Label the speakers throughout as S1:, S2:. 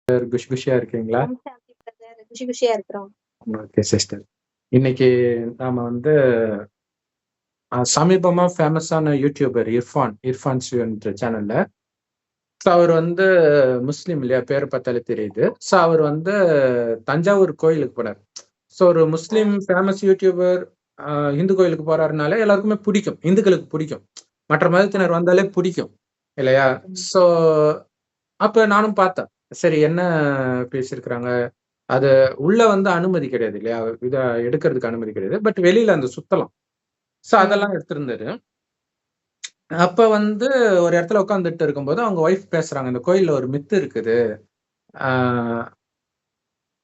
S1: குஷி குஷியா இருக்கீங்களா?
S2: ஓம் சாந்தி பிரதர். குஷி குஷியா இருக்கிறோம்.
S1: Okay sister. இன்னைக்கு நாம வந்து சமீபமா ஃபேமஸான யூடியூபர் இர்ஃபான் சிவன்ற சேனல்ல. ஸோ அவர் வந்து முஸ்லீம் இல்லையா? பேர் பார்த்தாலே தெரியுது. ஸோ அவர் வந்து தஞ்சாவூர் கோயிலுக்கு போனார். ஸோ ஒரு முஸ்லீம் ஃபேமஸ் யூடியூபர் இந்து கோயிலுக்கு போறாருனாலே எல்லாருக்குமே பிடிக்கும். இந்துக்களுக்கு பிடிக்கும். மற்ற மதத்தினர் வந்தாலே பிடிக்கும் இல்லையா? ஸோ அப்ப நானும் பார்த்தேன். சரி என்ன பேசியிருக்கிறாங்க? அது உள்ள வந்து அனுமதி கிடையாது இல்லையா? இத எடுக்கிறதுக்கு அனுமதி கிடையாது. பட் வெளியில அந்த சுத்தலாம். ஸோ அதெல்லாம் எடுத்திருந்தாரு. அப்ப வந்து ஒரு இடத்துல உட்கார்ந்துட்டு இருக்கும்போது அவங்க ஒய்ஃப் பேசுறாங்க. இந்த கோயில்ல ஒரு மித்து இருக்குது. ஆ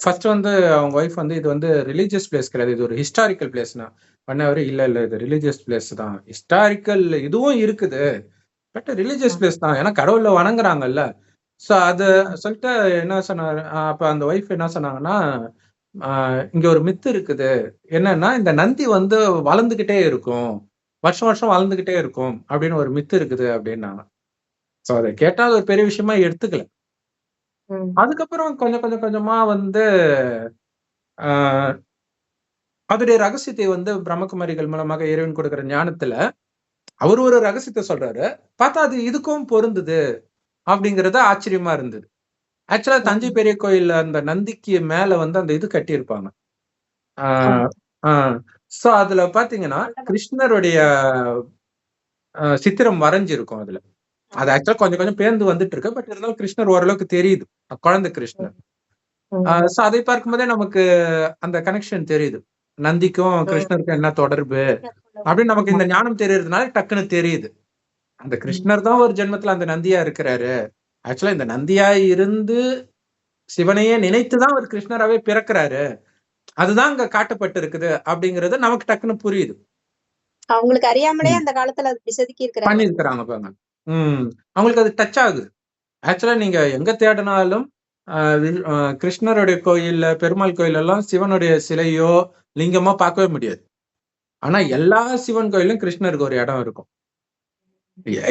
S1: ஃபர்ஸ்ட் வந்து அவங்க ஒய்ஃப் வந்து இது வந்து ரிலிஜியஸ் பிளேஸ் கிடையாது. இது ஒரு ஹிஸ்டாரிக்கல் பிளேஸ்னா. பண்ணவரு இல்ல இது ரிலிஜியஸ் பிளேஸ் தான். ஹிஸ்டாரிக்கல் இதுவும் இருக்குது. பட் ரிலிஜியஸ் பிளேஸ் தான். ஏன்னா கடவுள வணங்குறாங்கல்ல. ஸோ அத சொல்லிட்டு என்ன சொன்னாரு, அப்ப அந்த ஒய்ஃப் என்ன சொன்னாங்கன்னா, இங்க ஒரு மித்து இருக்குது. என்னன்னா, இந்த நந்தி வந்து வளர்ந்துகிட்டே இருக்கும். வருஷம் வருஷம் வளர்ந்துகிட்டே இருக்கும் அப்படின்னு ஒரு மித்து இருக்குது அப்படின்னாங்க. ஸோ அத கேட்டா அது ஒரு பெரிய விஷயமா எடுத்துக்கல. அதுக்கப்புறம் கொஞ்சம் கொஞ்சம் கொஞ்சமா வந்து ஆ அதோடைய ரகசியத்தை வந்து பிரம்மகுமாரிகள் மூலமாக இறைவன் கொடுக்கிற ஞானத்துல அவர் ஒரு ரகசியத்தை சொல்றாரு. பார்த்தா அது இதுக்கும் பொருந்துது அப்படிங்கிறது ஆச்சரியமா இருந்தது. ஆக்சுவலா தஞ்சை பெரிய கோயில்ல அந்த நந்திக்கு மேல வந்து அந்த இது கட்டியிருப்பாங்க. சோ அதுல பாத்தீங்கன்னா கிருஷ்ணருடைய சித்திரம் வரைஞ்சிருக்கும் அதுல. அது ஆக்சுவலா கொஞ்சம் கொஞ்சம் பேர்ந்து வந்துட்டு இருக்கு. பட் இருந்தாலும் கிருஷ்ணர் ஓரளவுக்கு தெரியுது. குழந்தை கிருஷ்ணர். சோ அதை பார்க்கும்போதே நமக்கு அந்த கனெக்ஷன் தெரியுது. நந்திக்கும் கிருஷ்ணருக்கும் என்ன தொடர்பு அப்படின்னு நமக்கு இந்த ஞானம் தெரியறதுனால டக்குன்னு தெரியுது. அந்த கிருஷ்ணர் தான் ஒரு ஜென்மத்துல அந்த நந்தியா இருக்கிறாரு. ஆக்சுவலா இந்த நந்தியா இருந்து சிவனையே நினைத்துதான் அவர் கிருஷ்ணராவே பிறக்கிறாரு. அதுதான் அங்க காட்டப்பட்டு இருக்குது அப்படிங்கறது நமக்கு டக்குன்னு புரியுது.
S2: அவங்களுக்கு அறியாமலே அந்த காலத்துல அது செதுக்கி இருக்கிறாங்க.
S1: பண்ணிருக்கிறாங்க பாருங்க. அவங்களுக்கு அது டச் ஆகுது. ஆக்சுவலா நீங்க எங்க தேடினாலும் கிருஷ்ணருடைய கோயில்ல, பெருமாள் கோயில் எல்லாம் சிவனுடைய சிலையோ, லிங்கமோ பார்க்கவே முடியாது. ஆனா எல்லா சிவன் கோயிலும் கிருஷ்ணருக்கு ஒரு இடம் இருக்கும்.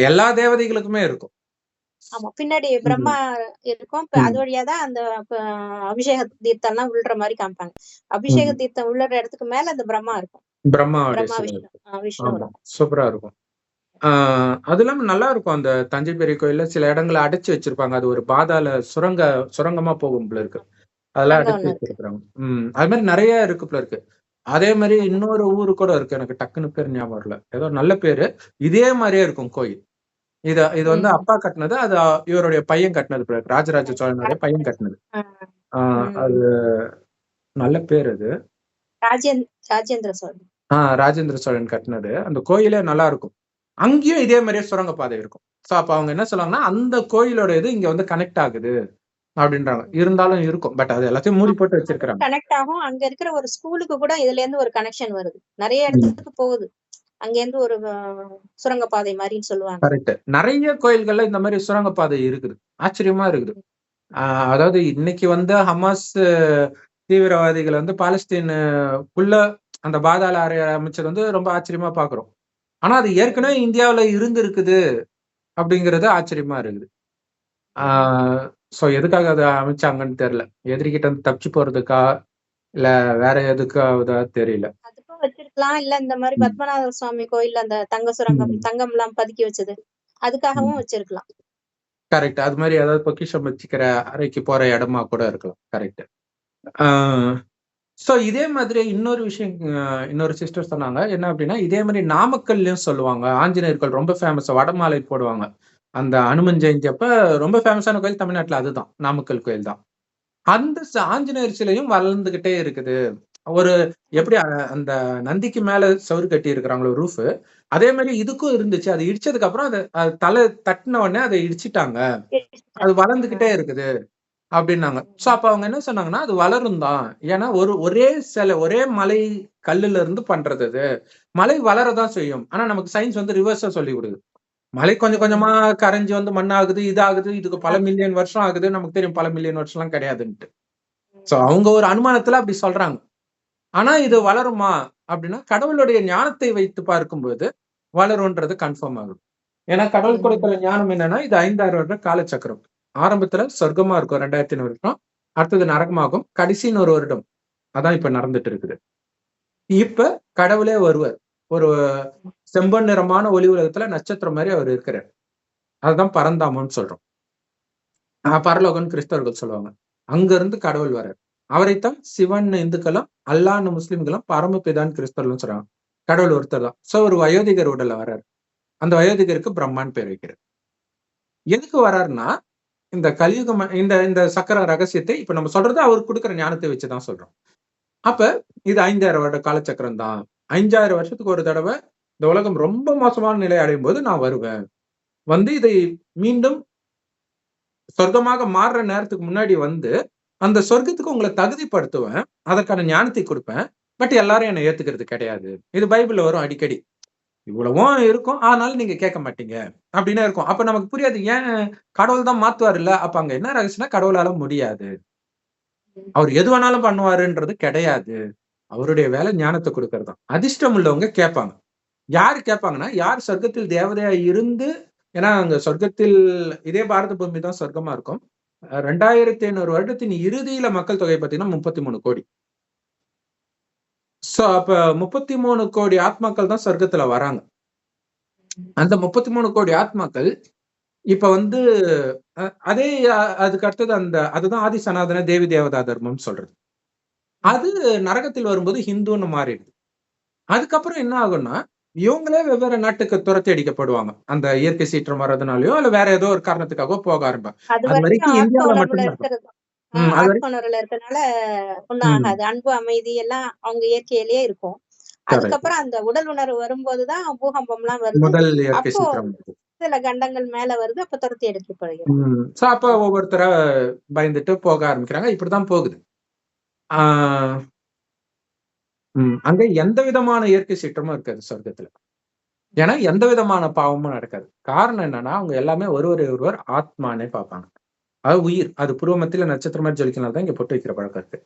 S1: எல்லா தேவதைகளுக்குமே இருக்கும்.
S2: ஆமா, பின்னாடி பிரம்மா இருக்கும். அது வழியாதான் அந்த அபிஷேக தீர்த்தம் எல்லாம் விழுற மாதிரி காமிப்பாங்க. அபிஷேக தீர்த்தம் விழுற இடத்துக்கு மேல அந்த பிரம்மா இருக்கும். பிரம்மா விஷ்ணு
S1: சூப்பரா இருக்கும். அது இல்லாம நல்லா இருக்கும். அந்த தஞ்சை பெரிய கோயில்ல சில இடங்களை அடைச்சு வச்சிருப்பாங்க. அது ஒரு பாதாள சுரங்கமா போகும் போல இருக்கு. அதெல்லாம் அடைச்சு வச்சிருக்காங்க. அது மாதிரி நிறைய இருக்கு போல இருக்கு. அதே மாதிரி இன்னொரு ஊரு கூட இருக்கு. எனக்கு டக்குன்னு பேர் ஞாபகம் வரல. ஏதோ நல்ல பேரு. இதே மாதிரியே இருக்கும் கோயில். இது வந்து அப்பா கட்டினது. அது இவருடைய பையன் கட்டினது போல இருக்கு. ராஜராஜ சோழனுடைய பையன் கட்டினது. அது நல்ல பேர் அது.
S2: ராஜேந்திர சோழன்.
S1: ராஜேந்திர சோழன் கட்டினது. அந்த கோயிலே நல்லா இருக்கும். அங்கேயும் இதே மாதிரியே சுரங்கப்பாதை இருக்கும். சோ அப்ப அவங்க என்ன சொல்லுவாங்கன்னா அந்த கோயிலோட இது இங்க வந்து கனெக்ட் ஆகுது அப்படின்றாங்க. இருந்தாலும் இருக்கும். பட் அது எல்லாத்தையும் மூடி போட்டு வச்சிருக்காங்க.
S2: கனெக்ட் ஆகும். அங்க இருக்கிற ஒரு ஸ்கூலுக்கு கூட இதுல இருந்து ஒரு கனெக்ஷன் வருது. நிறைய இடத்துக்கு போகுது. அங்க இருந்து ஒரு சுரங்கப்பாதை மாதிரின்னு சொல்லுவாங்க.
S1: கரெக்ட். நிறைய கோயில்கள்ல இந்த மாதிரி சுரங்கப்பாதை இருக்குது. ஆச்சரியமா இருக்குது. அதாவது இன்னைக்கு வந்து ஹமாஸ் தீவிரவாதிகள் வந்து பாலஸ்தீனுக்குள்ள அந்த பாதாள அறை அமைச்சது வந்து ரொம்ப ஆச்சரியமா பாக்குறோம். ஆனா அது ஏற்கனவே இந்தியாவில இருந்து இருக்குது அப்படிங்கறது ஆச்சரியமா இருக்குது. சோ எதுக்காக அதை அமைச்சாங்கன்னு தெரியல. எதிரிகிட்ட இருந்து தப்பிச்சு போறதுக்கா இல்ல வேற எதுக்காவதா தெரியல.
S2: அதுக்கும் வச்சிருக்கலாம். இல்ல இந்த மாதிரி பத்மநாத சுவாமி கோயில்ல அந்த தங்க சுரங்கம் தங்கம் எல்லாம் பதுக்கி வச்சது அதுக்காகவும் வச்சிருக்கலாம்.
S1: கரெக்ட். அது மாதிரி ஏதாவது பொக்கிஷம் வச்சுக்கிற அறைக்கு போற இடமா கூட இருக்கலாம். கரெக்ட். சோ இதே மாதிரி இன்னொரு விஷயம் இன்னொரு சிஸ்டர் சொன்னாங்க. என்ன அப்படின்னா இதே மாதிரி நாமக்கல்லையும் சொல்லுவாங்க. ஆஞ்சநேயர்கள் ரொம்ப ஃபேமஸ். வடமாலை போடுவாங்க. அந்த அனுமன் ஜெயந்தி அப்ப ரொம்ப ஃபேமஸான கோயில் தமிழ்நாட்டுல அதுதான். நாமக்கல் கோயில் தான். அந்த ஆஞ்சநேயர் சிலையும் வளர்ந்துகிட்டே இருக்குது. ஒரு எப்படி அந்த நந்திக்கு மேல சவுறு கட்டி இருக்கிறாங்களோ ரூஃப், அதே மாதிரி இதுக்கும் இருந்துச்சு. அது இடிச்சதுக்கு அப்புறம் அது தலை தட்டின உடனே அதை இடிச்சிட்டாங்க. அது வளர்ந்துகிட்டே இருக்குது அப்படின்னாங்க. சோ அப்ப அவங்க என்ன சொன்னாங்கன்னா அது வளரும் தான். ஏன்னா ஒரே சிலை ஒரே மலை கல்லுல இருந்து பண்றது அது. மலை வளரதான் செய்யும். ஆனா நமக்கு சயின்ஸ் வந்து ரிவர்ஸா சொல்லி கொடுக்குது. மலை கொஞ்சம் கொஞ்சமா கரைஞ்சு வந்து மண்ணாகுது, இதாகுது. இதுக்கு பல மில்லியன் வருஷம் ஆகுது. நமக்கு தெரியும் பல மில்லியன் வருஷம் எல்லாம் கிடையாதுன்ட்டு. சோ அவங்க ஒரு அனுமானத்துல அப்படி சொல்றாங்க. ஆனா இது வளருமா அப்படின்னா கடவுளுடைய ஞானத்தை வைத்து பார்க்கும்போது வளரும்ன்றது கன்ஃபார்ம் ஆகுது. ஏன்னா கடவுள் கொடுக்கிற ஞானம் என்னன்னா இது 5000 வருட காலச்சக்கரம். ஆரம்பத்துல சொர்க்கமா இருக்கும் 2500 வருஷம், அடுத்தது நரகமாகும், கடைசின்னு ஒரு வருடம். அதான் இப்ப நடந்துட்டு இருக்குது. இப்ப கடவுளே வருவார். ஒரு செம்பன் நிறமான ஒளி உலகத்துல நட்சத்திரம் மாதிரி அவர் இருக்கிறார். அதுதான் பரந்தாமன்னு சொல்றோம். பரலோகம்னு கிறிஸ்தவர்கள் சொல்லுவாங்க. அங்க இருந்து கடவுள் வர்றார். அவரைத்தான் சிவன் இந்துக்களும், அல்லான்னு முஸ்லிம்களும், பரமபிதான் கிறிஸ்தவர்களும் சொல்றாங்க. கடவுள் ஒருத்தர் தான். சோ ஒரு வயோதிகர் உடல்ல வர்றாரு. அந்த வயோதிகருக்கு பிரம்மான்னு பேர் வைக்கிறார். எதுக்கு வர்றாருன்னா, இந்த கலியுகம் இந்த இந்த சக்கர ரகசியத்தை இப்ப நம்ம சொல்றது அவர் கொடுக்குற ஞானத்தை வச்சுதான் சொல்றோம். அப்ப இது 5000 வருட காலச்சக்கரம் தான். 5000 வருஷத்துக்கு ஒரு தடவை இந்த உலகம் ரொம்ப மோசமான நிலை அடையும் போது நான் வருவேன். வந்து இதை மீண்டும் சொர்க்கமாக மாறுற நேரத்துக்கு முன்னாடி வந்து அந்த சொர்க்கத்துக்கு உங்களை தகுதிப்படுத்துவேன். அதற்கான ஞானத்தை கொடுப்பேன். பட் எல்லாரும் என்னை ஏத்துக்கிறது கிடையாது. இது பைபிள்ல வரும் அடிக்கடி. இவ்வளவும் இருக்கும், ஆனாலும் நீங்க கேட்க மாட்டீங்க அப்படின்னு இருக்கும். அப்ப நமக்கு புரியாது, ஏன் கடவுள் தான் மாத்துவார் இல்ல. அப்ப அங்க என்ன ரகசியம்னா, கடவுளால முடியாது, அவர் எது வேணாலும் பண்ணுவாருன்றது கிடையாது. அவருடைய வேலை ஞானத்தை கொடுக்கறது தான். அதிர்ஷ்டம் உள்ளவங்க கேட்பாங்க. யாரு கேட்பாங்கன்னா, யார் சொர்க்கத்தில் தேவதையா இருந்து, ஏன்னா அங்க சொர்க்கத்தில் இதே பாரத பூமி தான் சொர்க்கமா இருக்கும். 2500 வருடத்தின் இறுதியில மக்கள் தொகை பார்த்தீங்கன்னா 33 கோடி. சோ அப்ப 33 கோடி ஆத்மாக்கள் தான் சொர்க்கத்துல வராங்க. அந்த 33 கோடி ஆத்மாக்கள் இப்ப வந்து அதே அதுக்கு அடுத்தது அதுதான் ஆதி சனாதன தேவி தேவதா தர்மம் சொல்றது. அது நரகத்தில் வரும்போது ஹிந்துன்னு மாறிடுது. அதுக்கப்புறம் என்ன ஆகும்னா, இவங்களே வெவ்வேறு நாட்டுக்கு துரத்தி அடிக்கப்படுவாங்க. அந்த இயற்கை சீற்றம் வர்றதுனாலயோ இல்ல வேற ஏதோ ஒரு காரணத்துக்காக போக ஆரம்பிப்பாங்க. அது வரைக்கும் இந்தியாவில மட்டும்தான் இருக்கும்.
S2: இருக்கனால ஒண்ணும் ஆகாது. அன்பு, அமைதி எல்லாம் அவங்க இயற்கையிலேயே இருக்கும். அதுக்கப்புறம் அந்த உடல் உணர்வு வரும்போதுதான் பூகம்பம் எல்லாம் வருது.
S1: முதல் இயற்கை சீற்றம்
S2: சில கண்டங்கள் மேல வருது. அப்ப துரத்தி எடுக்கப்படுகிறது.
S1: அப்ப ஒவ்வொருத்தரா பயந்துட்டு போக ஆரம்பிக்கிறாங்க. இப்படிதான் போகுது. அங்க எந்த விதமான இயற்கை சீற்றமும் இருக்காது சொர்க்கத்துல. ஏன்னா எந்த விதமான பாவமும் நடக்காது. காரணம் என்னன்னா, அவங்க எல்லாமே ஒருவர் ஆத்மானே பார்ப்பாங்க. அது உயிர். அது புருவமத்தில நட்சத்திரம் மாதிரி ஜொலிக்கிறனால தான் இங்க பொட்டு வைக்கிற பழக்கம் இருக்கு.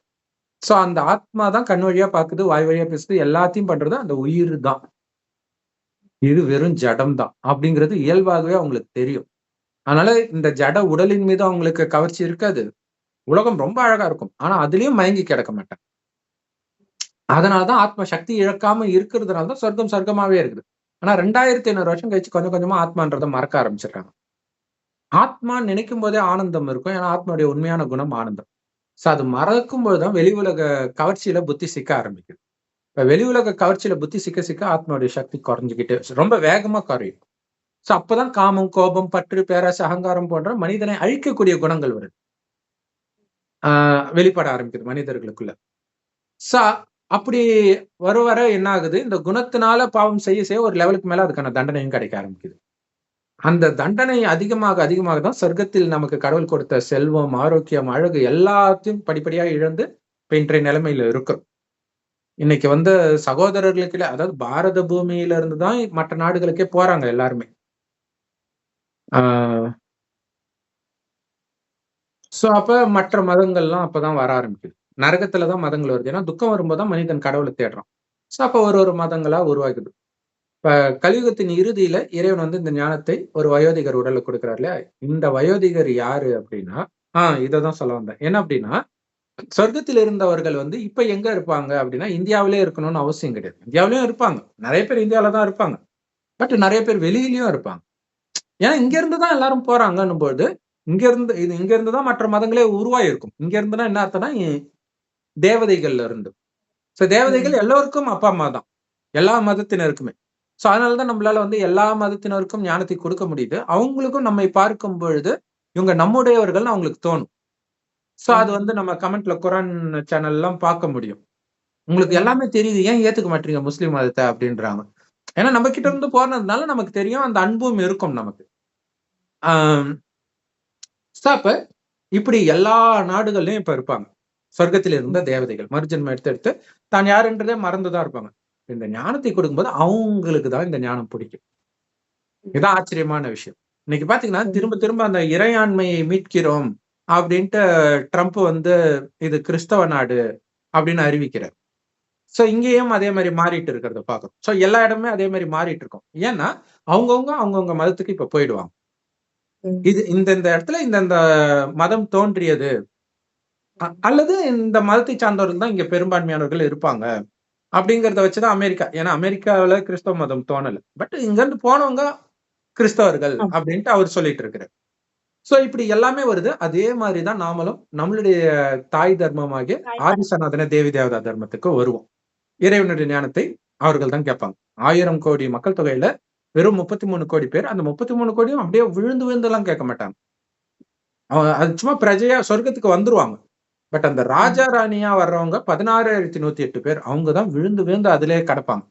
S1: சோ அந்த ஆத்மா தான் கண் வழியா பாக்குது, வாய் வழியா பேசுது, எல்லாத்தையும் பண்றது அந்த உயிர் தான். இது வெறும் ஜடம் தான் அப்படிங்கிறது இயல்பாகவே அவங்களுக்கு தெரியும். அதனால இந்த ஜட உடலின் மீது அவங்களுக்கு கவர்ச்சி இருக்காது. உலகம் ரொம்ப அழகா இருக்கும். ஆனா அதுலயும் மயங்கி கிடக்க மாட்டாங்க. அதனாலதான் ஆத்ம சக்தி இழக்காம இருக்கிறதுனாலதான் சொர்க்கம் சொர்க்கமாவே இருக்குது. ஆனா 2500 வருஷம் கழிச்சு கொஞ்சம் கொஞ்சமா ஆத்மான்றதை மறக்க ஆரம்பிச்சிடுறாங்க. ஆத்மா நினைக்கும் போதே ஆனந்தம் இருக்கும். ஏன்னா ஆத்மாவுடைய உண்மையான குணம் ஆனந்தம். சோ அது மறக்கும் போதுதான் வெளி உலக கவர்ச்சியில புத்தி சிக்க ஆரம்பிக்குது. இப்ப வெளி உலக கவர்ச்சியில புத்தி சிக்க சிக்க ஆத்மாவுடைய சக்தி குறைஞ்சுக்கிட்டே ரொம்ப வேகமா குறையும். சோ அப்பதான் காமம், கோபம், பற்று, பேராசை, அகங்காரம் போன்ற மனிதனை அழிக்கக்கூடிய குணங்கள் வருது. வெளிப்பட ஆரம்பிக்குது மனிதர்களுக்குள்ள. சோ அப்படி வர என்ன ஆகுது, இந்த குணத்தினால பாவம் செய்ய செய்ய ஒரு லெவலுக்கு மேல அதுக்கான தண்டனையும் கிடைக்க ஆரம்பிக்குது. அந்த தண்டனை அதிகமாக அதிகமாக தான் சொர்க்கத்தில் நமக்கு கடவுள் கொடுத்த செல்வம், ஆரோக்கியம், அழகு எல்லாத்தையும் படிப்படியா இழந்து இப்ப இன்றைய நிலைமையில இருக்கிறோம். இன்னைக்கு வந்து சகோதரர்களுக்கு, அதாவது பாரத பூமியில இருந்து தான் மற்ற நாடுகளுக்கே போறாங்க எல்லாருமே. சோ அப்ப மற்ற மதங்கள்லாம் அப்பதான் வர ஆரம்பிக்குது. நரகத்துலதான் மதங்கள் வருது. ஏன்னா துக்கம் வரும்போதுதான் மனிதன் கடவுளை தேடுறான். சோ அப்ப ஒரு மதங்களா உருவாக்குது. இப்ப கலியுகத்தின் இறுதியில இறைவன் வந்து இந்த ஞானத்தை ஒரு வயோதிகர் உடல்ல கொடுக்கிறார் இல்லையா? இந்த வயோதிகர் யாரு அப்படின்னா, இததான் சொல்ல வந்தேன். என்ன அப்படின்னா, சொர்க்கத்தில் இருந்தவர்கள் வந்து இப்ப எங்க இருப்பாங்க அப்படின்னா, இந்தியாவிலே இருக்கணும்னு அவசியம் கிடையாது. இந்தியாவிலயும் இருப்பாங்க. நிறைய பேர் இந்தியாவில தான் இருப்பாங்க. பட் நிறைய பேர் வெளியிலயும் இருப்பாங்க. ஏன்னா இங்க இருந்துதான் எல்லாரும் போறாங்கன்னும் போது, இங்க இருந்துதான் மற்ற மதங்களே உருவாயிருக்கும். இங்க இருந்துன்னா என்ன அர்த்தம்னா, தேவதைகள்ல இருந்து. சோ தேவதைகள் எல்லோருக்கும் அப்பா அம்மா தான். எல்லா மதத்தினருக்குமே. சோ அதனாலதான் நம்மளால வந்து எல்லா மதத்தினருக்கும் ஞானத்தை கொடுக்க முடியுது. அவங்களுக்கும் நம்மை பார்க்கும் பொழுது இவங்க நம்முடையவர்கள்னு அவங்களுக்கு தோணும். சோ அது வந்து நம்ம கமெண்ட்ல குரான் சேனல் எல்லாம் பார்க்க முடியும். உங்களுக்கு எல்லாமே தெரியுது, ஏன் ஏத்துக்க மாட்டீங்க முஸ்லிம் மதத்தை அப்படின்றாங்க. ஏன்னா நம்ம கிட்ட இருந்து போனதுனால நமக்கு தெரியும், அந்த அன்பும் இருக்கும் நமக்கு. அப்ப இப்படி எல்லா நாடுகள்லயும் இப்ப இருப்பாங்க சொர்க்கத்தில் இருந்த தேவதைகள். மறுஜன்மம் எடுத்து தான் யாருன்றதே மறந்துதான் இருப்பாங்க. இந்த ஞானத்தை கொடுக்கும்போது அவங்களுக்கு தான் இந்த ஞானம் பிடிக்கும். இதுதான் ஆச்சரியமான விஷயம். இன்னைக்கு பாத்தீங்கன்னா திரும்ப திரும்ப அந்த இறையாண்மையை மீட்கிறோம் அப்படின்ட்டு ட்ரம்ப் வந்து இது கிறிஸ்தவ நாடு அப்படின்னு அறிவிக்கிறார். சோ இங்கேயும் அதே மாதிரி மாறிட்டு இருக்கிறத பாக்குறோம். சோ எல்லா இடமே அதே மாதிரி மாறிட்டு இருக்கோம். ஏன்னா அவங்கவுங்க மதத்துக்கு இப்ப போயிடுவாங்க. இது இந்த இடத்துல இந்த மதம் தோன்றியது, அல்லது இந்த மதத்தை சார்ந்தவர்கள் தான் இங்க பெரும்பான்மையானவர்கள் இருப்பாங்க அப்படிங்கறத வச்சுதான் அமெரிக்கா. ஏன்னா அமெரிக்காவில கிறிஸ்தவ மதம் தோணல. பட் இங்க இருந்து போனவங்க கிறிஸ்தவர்கள் அப்படின்ட்டு அவர் சொல்லிட்டு இருக்கிறார். சோ இப்படி எல்லாமே வருது. அதே மாதிரிதான் நாமளும் நம்மளுடைய தாய் தர்மமாகிய ஆதி சனாதன தேவி தேவதா தர்மத்துக்கு வருவோம். இறைவனுடைய ஞானத்தை அவர்கள் தான் கேட்பாங்க. 1000 கோடி மக்கள் தொகையில வெறும் 33 கோடி பேர். அந்த 33 கோடியும் அப்படியே விழுந்து விழுந்து எல்லாம் கேட்க மாட்டாங்க. அது சும்மா பிரஜையா சொர்க்கத்துக்கு வந்துருவாங்க. பட் அந்த ராஜா ராணியா வர்றவங்க 16,108 பேர். அவங்கதான் விழுந்து விழுந்து அதிலே கிடப்பாங்க.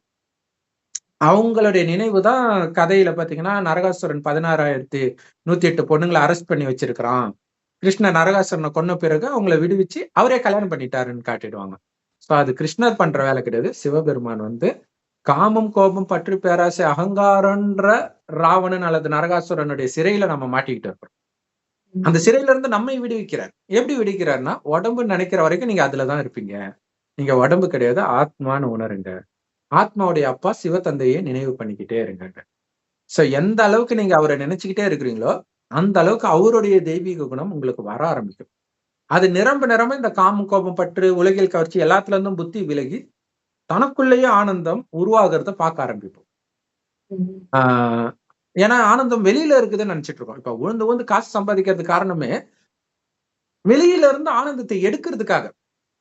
S1: அவங்களுடைய நினைவு தான் கதையில பாத்தீங்கன்னா, நரகாசுரன் 16,108 பொண்ணுங்களை அரெஸ்ட் பண்ணி வச்சிருக்கிறான். கிருஷ்ணர் நரகாசுரனை கொன்ன பிறகு அவங்கள விடுவிச்சு அவரே கல்யாணம் பண்ணிட்டாருன்னு காட்டிடுவாங்க. சோ அது கிருஷ்ணர் பண்ற வேலை கிடையாது. சிவபெருமான் வந்து காமம், கோபம், பற்று, பேராசை, அகங்காரன்ற ராவணன் அல்லது நரகாசுரனுடைய சிறையில நம்ம மாட்டிக்கிட்டு இருக்கோம். அந்த சிறையில இருந்து நம்மை விடுவிக்கிறார். எப்படி விடுவிக்கிறார்னா, உடம்பு நினைக்கிற வரைக்கும் நீங்க அதுலதான் இருப்பீங்க. நீங்க உடம்பு கிடையாது, ஆத்மான்னு உணருங்க. ஆத்மாவுடைய அப்பா சிவதந்தையை நினைவு பண்ணிக்கிட்டே இருங்க. சோ எந்த அளவுக்கு நீங்க அவரை நினைச்சுக்கிட்டே இருக்கிறீங்களோ அந்த அளவுக்கு அவருடைய தெய்வீக குணம் உங்களுக்கு வர ஆரம்பிக்கும். அது நிரம்ப நிரம்ப இந்த காமம், கோபம், பற்று, உலகில் கவர்ச்சி எல்லாத்துல இருந்தும் புத்தி விலகி தனக்குள்ளேயே ஆனந்தம் உருவாகிறத பார்க்க ஆரம்பிப்போம். ஏன்னா ஆனந்தம் வெளியில இருக்குதுன்னு நினைச்சிட்டு இருக்கோம். இப்ப உழுந்து காசு சம்பாதிக்கிறதுக்கு காரணமே வெளியில இருந்து ஆனந்தத்தை எடுக்கிறதுக்காக.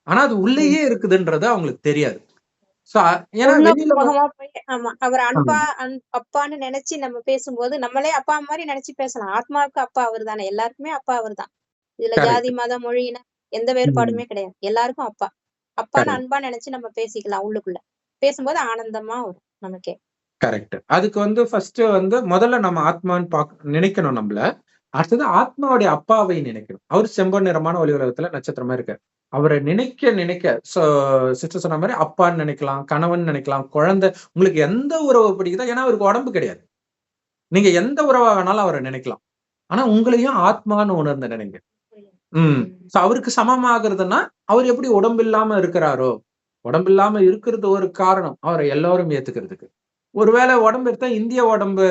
S1: ஆனா அது உள்ளேயே இருக்குதுன்றது அவங்களுக்கு தெரியாது.
S2: அவர் அப்பான்னு நினைச்சு நம்ம பேசும்போது நம்மளே அப்பா மாதிரி நினைச்சு பேசலாம். ஆத்மாவுக்கு அப்பா அவர் தானே, எல்லாருக்குமே அப்பா அவர் தான். இதுல ஜாதி, மதம், மொழியின எந்த வேறுபாடுமே கிடையாது. எல்லாருக்கும் அப்பா. அப்பான்னு அன்பா நினைச்சு நம்ம பேசிக்கலாம். உள்ளுக்குள்ள பேசும்போது ஆனந்தமா வரும் நமக்கே.
S1: கரெக்ட். அதுக்கு வந்து ஃபர்ஸ்ட் வந்து முதல்ல நம்ம ஆத்மான்னு நினைக்கணும் நம்மள. அடுத்தது ஆத்மாவுடைய அப்பாவை நினைக்கணும். அவர் செம்பொன் நிறமான ஒளி உலகத்துல நட்சத்திரமா இருக்காரு. அவரை நினைக்க சிஸ்டர் சொன்ன மாதிரி அப்பான்னு நினைக்கலாம், கணவன் நினைக்கலாம், குழந்தை, உங்களுக்கு எந்த உறவு பிடிக்குதோ. ஏன்னா அவருக்கு உடம்பு கிடையாது. நீங்க எந்த உறவா வேணாலும் அவரை நினைக்கலாம். ஆனா உங்களையும் ஆத்மான்னு உணர்ந்து நினைங்க. அவருக்கு சமமாகிறதுனா அவர் எப்படி உடம்பு இல்லாம இருக்கிறாரோ, உடம்பு இல்லாம இருக்கிறது ஒரு காரணம் அவரை எல்லாரும் ஏத்துக்கிறதுக்கு. ஒருவேளை உடம்பு எடுத்தா இந்திய உடம்பு